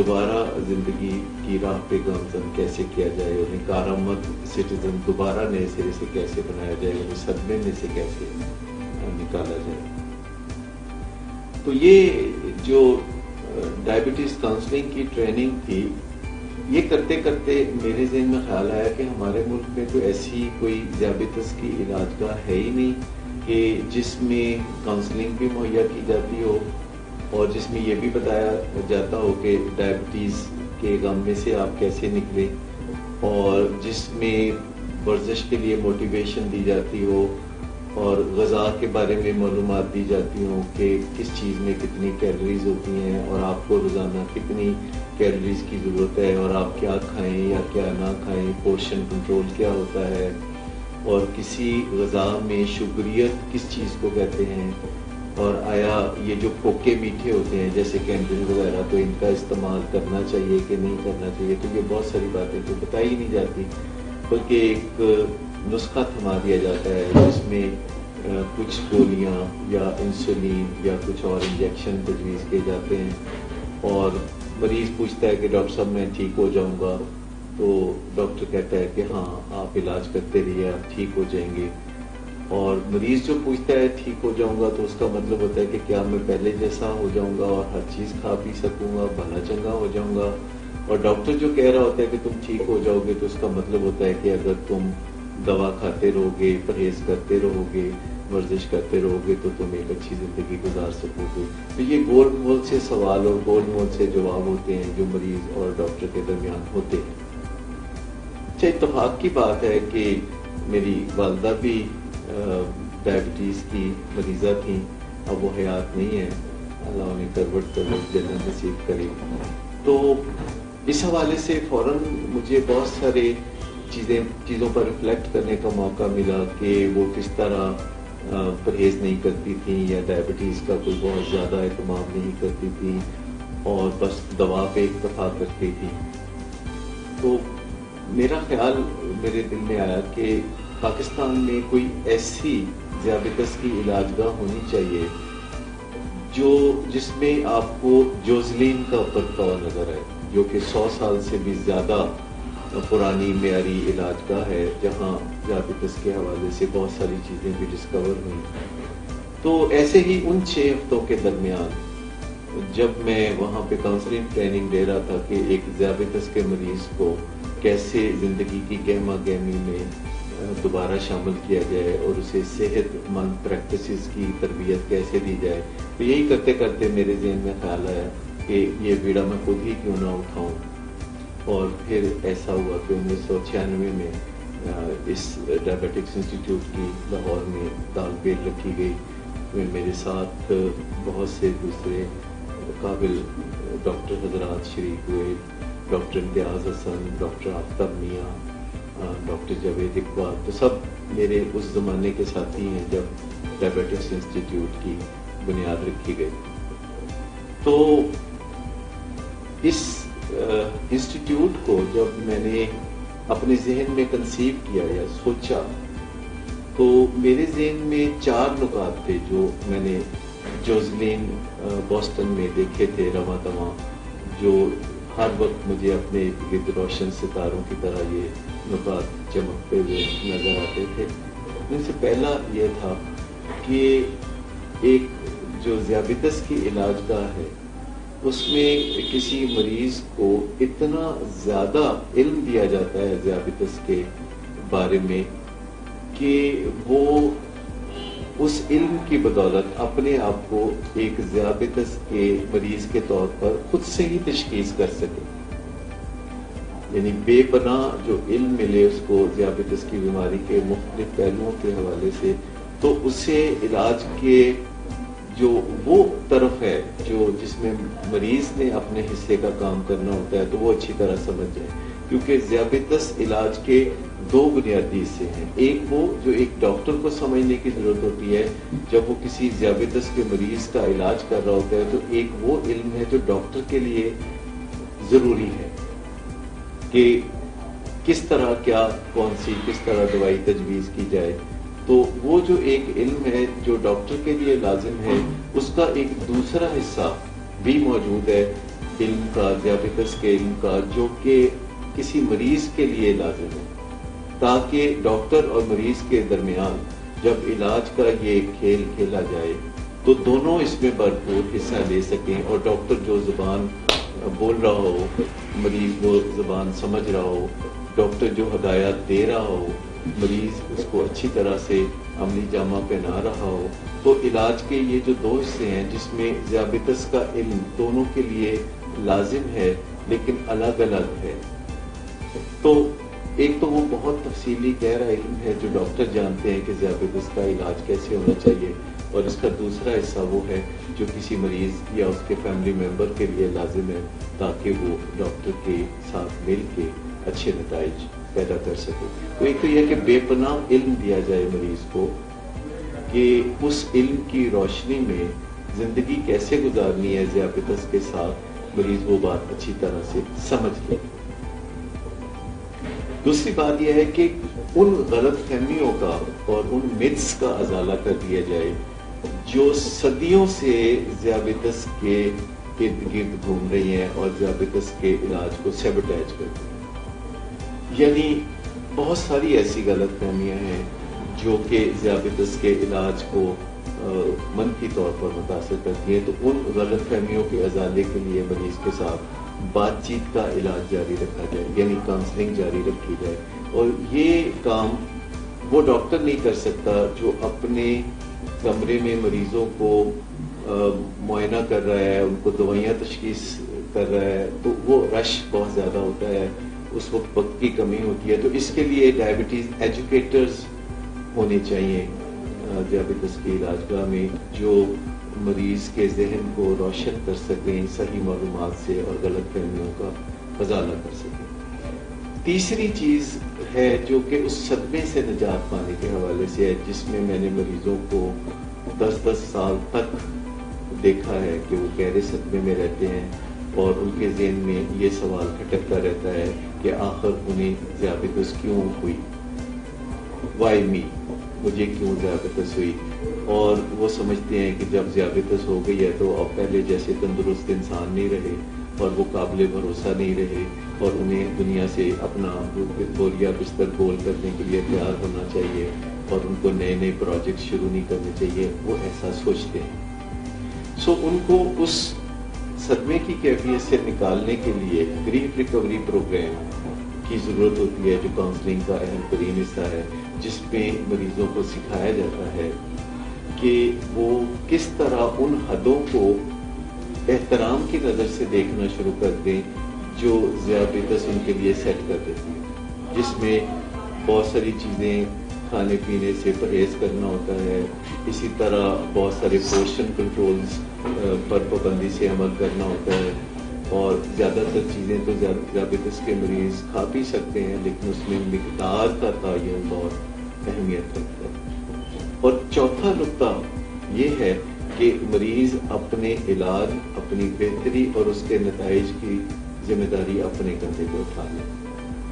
دوبارہ زندگی کی راہ پہ گامزن کیسے کیا جائے, انہیں کارآمد سٹیزن دوبارہ نئے سرے سے کیسے بنایا جائے, انہیں صدمے میں سے کیسے نکالا جائے. تو یہ جو ڈائبٹیز کاؤنسلنگ کی ٹریننگ تھی, یہ کرتے کرتے میرے ذہن میں خیال آیا کہ ہمارے ملک میں تو ایسی کوئی ذیابیطس کی علاج گاہ ہے ہی نہیں کہ جس میں کاؤنسلنگ بھی مہیا کی جاتی ہو اور جس میں یہ بھی بتایا جاتا ہو کہ ڈائبٹیز کے غم میں سے آپ کیسے نکلے, اور جس میں ورزش کے لیے موٹیویشن دی جاتی ہو اور غذا کے بارے میں معلومات دی جاتی ہوں کہ کس چیز میں کتنی کیلوریز ہوتی ہیں اور آپ کو روزانہ کتنی کیلوریز کی ضرورت ہے اور آپ کیا کھائیں یا کیا نہ کھائیں, پورشن کنٹرول کیا ہوتا ہے, اور کسی غذا میں شوگریت کس چیز کو کہتے ہیں, اور آیا یہ جو پھوکے میٹھے ہوتے ہیں جیسے کینڈل وغیرہ تو ان کا استعمال کرنا چاہیے کہ نہیں کرنا چاہیے. تو یہ بہت ساری باتیں تو بتائی ہی نہیں جاتی, بلکہ ایک نسخہ تھما دیا جاتا ہے جس میں کچھ گولیاں یا انسولین یا کچھ اور انجیکشن تجویز کیے جاتے ہیں, اور مریض پوچھتا ہے کہ ڈاکٹر صاحب میں ٹھیک ہو جاؤں گا, تو ڈاکٹر کہتا ہے کہ ہاں آپ علاج کرتے رہیے آپ ٹھیک ہو جائیں گے. اور مریض جو پوچھتا ہے ٹھیک ہو جاؤں گا تو اس کا مطلب ہوتا ہے کہ کیا میں پہلے جیسا ہو جاؤں گا اور ہر چیز کھا پی سکوں گا, بھلا چنگا ہو جاؤں گا. اور ڈاکٹر جو کہہ رہا ہوتا ہے کہ تم ٹھیک ہو جاؤ گے تو اس کا مطلب ہوتا ہے کہ اگر تم دوا کھاتے رہو گے, پرہیز کرتے رہو گے, ورزش کرتے رہو گے تو تم ایک اچھی زندگی گزار سکو گے. تو یہ گول مول سے سوال اور گول مول سے جواب ہوتے ہیں جو مریض اور ڈاکٹر کے درمیان ہوتے ہیں. اچھا, اتفاق کی بات ہے کہ میری والدہ بھی ڈائبٹیز کی مریضہ تھیں, اب وہ حیات نہیں ہے, اللہ انہیں کروٹ کروٹ جنت نصیب کرے. تو اس حوالے سے فوراً مجھے بہت سارے چیزوں پر ریفلیکٹ کرنے کا موقع ملا کہ وہ کس طرح پرہیز نہیں کرتی تھیں یا ڈائبٹیز کا کوئی بہت زیادہ اہتمام نہیں کرتی تھیں اور بس دوا پہ اکتفا کرتی تھی. تو میرا خیال میرے دل میں آیا کہ پاکستان میں کوئی ایسی ذیابیطس کی علاج گاہ ہونی چاہیے جس میں آپ کو جوزلین کا پرتاوا نظر آئے, جو کہ 100 سال سے بھی زیادہ پرانی معیاری علاج گاہ ہے, جہاں ذیابیطس کے حوالے سے بہت ساری چیزیں بھی ڈسکور ہوئی. تو ایسے ہی ان 6 ہفتوں کے درمیان جب میں وہاں پہ کاؤنسلنگ ٹریننگ دے رہا تھا کہ ایک ذیابیطس کے مریض کو کیسے زندگی کی گہما گہمی میں دوبارہ شامل کیا جائے اور اسے صحت مند پریکٹسز کی تربیت کیسے دی جائے, تو یہی کرتے کرتے میرے ذہن میں خیال آیا کہ یہ بیڑا میں خود ہی کیوں نہ اٹھاؤں. اور پھر ایسا ہوا کہ 1996 میں اس ڈائبٹکس انسٹیٹیوٹ کی لاہور میں تالبیل رکھی گئی. میرے ساتھ بہت سے دوسرے قابل ڈاکٹر حضرات شریک ہوئے, ڈاکٹر امتیاز حسن, ڈاکٹر آفتاب میاں, ڈاکٹر جاوید اقبال, تو سب میرے اس زمانے کے ساتھی ہیں جب ڈائبٹکس انسٹیٹیوٹ کی بنیاد رکھی گئی. تو اس انسٹیٹیوٹ کو جب میں نے اپنے ذہن میں کنسیو کیا یا سوچا تو میرے ذہن میں 4 نکات تھے جو میں نے جوزلین بوسٹن میں دیکھے تھے رواں دواں, جو ہر وقت مجھے اپنے گرد روشن ستاروں کی طرح یہ نکات چمکتے ہوئے نظر آتے تھے. ان سے پہلا یہ تھا کہ ایک جو ذیابیطس کی علاج گاہ ہے اس میں کسی مریض کو اتنا زیادہ علم دیا جاتا ہے ذیابیطس کے بارے میں کہ وہ اس علم کی بدولت اپنے آپ کو ایک ذیابیطس کے مریض کے طور پر خود سے ہی تشخیص کر سکے. یعنی بے پناہ جو علم ملے اس کو ذیابیطس کی بیماری کے مختلف پہلوؤں کے حوالے سے, تو اسے علاج کے جو وہ طرف ہے جس میں مریض نے اپنے حصے کا کام کرنا ہوتا ہے تو وہ اچھی طرح سمجھ جائے. کیونکہ ذیابیطس علاج کے 2 بنیادی حصے ہیں. ایک وہ جو ایک ڈاکٹر کو سمجھنے کی ضرورت ہوتی ہے جب وہ کسی ذیابیطس کے مریض کا علاج کر رہا ہوتا ہے, تو ایک وہ علم ہے جو ڈاکٹر کے لیے ضروری ہے کہ کس طرح کس طرح دوائی تجویز کی جائے. تو وہ جو ایک علم ہے جو ڈاکٹر کے لیے لازم ہے, اس کا ایک دوسرا حصہ بھی موجود ہے علم کا، ذیابیطس کے علم کا، جو کہ کسی مریض کے لیے لازم ہے، تاکہ ڈاکٹر اور مریض کے درمیان جب علاج کا یہ کھیل کھیلا جائے تو دونوں اس میں بھرپور حصہ لے سکیں، اور ڈاکٹر جو زبان بول رہا ہو، مریض وہ زبان سمجھ رہا ہو، ڈاکٹر جو ہدایات دے رہا ہو، مریض اس کو اچھی طرح سے عملی جامہ پہنا رہا ہو. تو علاج کے یہ جو دو حصے ہیں جس میں ذیابیطس کا علم دونوں کے لیے لازم ہے لیکن الگ الگ ہے. تو ایک تو وہ بہت تفصیلی گہرا علم ہے جو ڈاکٹر جانتے ہیں کہ ذیابیطس کا علاج کیسے ہونا چاہیے، اور اس کا دوسرا حصہ وہ ہے جو کسی مریض یا اس کے فیملی ممبر کے لیے لازم ہے تاکہ وہ ڈاکٹر کے ساتھ مل کے اچھے نتائج پیدا کر سکے. تو ایک تو یہ کہ بے پناہ علم دیا جائے مریض کو کہ اس علم کی روشنی میں زندگی کیسے گزارنی ہے ذیابیطس کے ساتھ، مریض وہ بات اچھی طرح سے سمجھ لے. دوسری بات یہ ہے کہ ان غلط فہمیوں کا اور ان متس کا ازالہ کر دیا جائے جو صدیوں سے ذیابیطس کے ارد گرد گھوم رہی ہیں اور ذیابیطس کے علاج کو سیبوٹیج کرتی ہیں. یعنی بہت ساری ایسی غلط فہمیاں ہیں جو کہ ذیابیطس کے علاج کو منفی طور پر متاثر کرتی ہیں. تو ان غلط فہمیوں کے ازالے کے لیے مریض کے ساتھ بات چیت کا علاج جاری رکھا جائے، یعنی کاؤنسلنگ جاری رکھی جائے. اور یہ کام وہ ڈاکٹر نہیں کر سکتا جو اپنے کمرے میں مریضوں کو معائنہ کر رہا ہے، ان کو دوائیاں تشخیص کر رہا ہے. تو وہ رش بہت زیادہ ہوتا ہے، اس وقت وقت کی کمی ہوتی ہے. تو اس کے لیے ڈائبٹیز ایجوکیٹرز ہونے چاہیے ذیابیطس کے علاج گاہ میں، جو مریض کے ذہن کو روشن کر سکیں صحیح معلومات سے اور غلط فہمیوں کا ازالہ کر سکیں. تیسری چیز ہے جو کہ اس صدمے سے نجات پانے کے حوالے سے ہے، جس میں میں نے مریضوں کو 10 سال تک دیکھا ہے کہ وہ گہرے صدمے میں رہتے ہیں اور ان کے ذہن میں یہ سوال کھٹکتا رہتا ہے کہ آخر انہیں ذیابیطس کیوں ہوئی، وائی می، مجھے کیوں ذیابیطس ہوئی. اور وہ سمجھتے ہیں کہ جب ذیابیطس ہو گئی ہے تو اب پہلے جیسے تندرست انسان نہیں رہے اور وہ قابل بھروسہ نہیں رہے، اور انہیں دنیا سے اپنا بوریا بستر گول کرنے کے لیے تیار ہونا چاہیے اور ان کو نئے نئے پروجیکٹ شروع نہیں کرنے چاہیے. وہ ایسا سوچتے ہیں. سو ان کو اس صدمے کی کیفیت سے نکالنے کے لیے گریف ریکوری پروگرام کی ضرورت ہوتی ہے، جو کاؤنسلنگ کا اہم ترین حصہ ہے، جس میں مریضوں کو سکھایا جاتا ہے کہ وہ کس طرح ان حدوں کو احترام کی نظر سے دیکھنا شروع کر دیں جو ذیابیطس ان کے لیے سیٹ کر دیتی ہے، جس میں بہت ساری چیزیں کھانے پینے سے پرہیز کرنا ہوتا ہے، اسی طرح بہت سارے پورشن کنٹرولز پر پابندی سے عمل کرنا ہوتا ہے، اور زیادہ تر چیزیں تو ذیابیطس کے مریض کھا پی سکتے ہیں لیکن اس میں مقدار کا تعین بہت اہمیت رکھتا ہے. اور چوتھا نقطہ یہ ہے کہ مریض اپنے علاج، اپنی بہتری اور اس کے نتائج کی ذمہ داری اپنے کندھے پہ اٹھا لیں،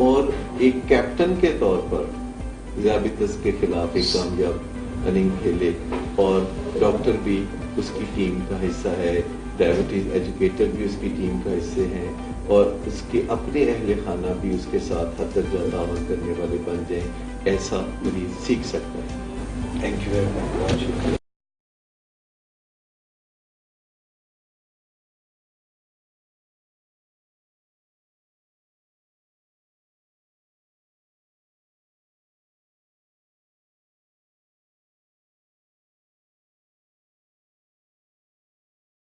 اور ایک کیپٹن کے طور پر ذیابیطس کے خلاف ایک کامیاب اننگ کھیلے. اور ڈاکٹر بھی اس کی ٹیم کا حصہ ہے، ڈائبٹیز ایجوکیٹر بھی اس کی ٹیم کا حصے ہیں، اور اس کے اپنے اہل خانہ بھی اس کے ساتھ حد درجہ تعاون کرنے والے بن جائیں. ایسا مریض سیکھ سکتا ہے. Thank you very much.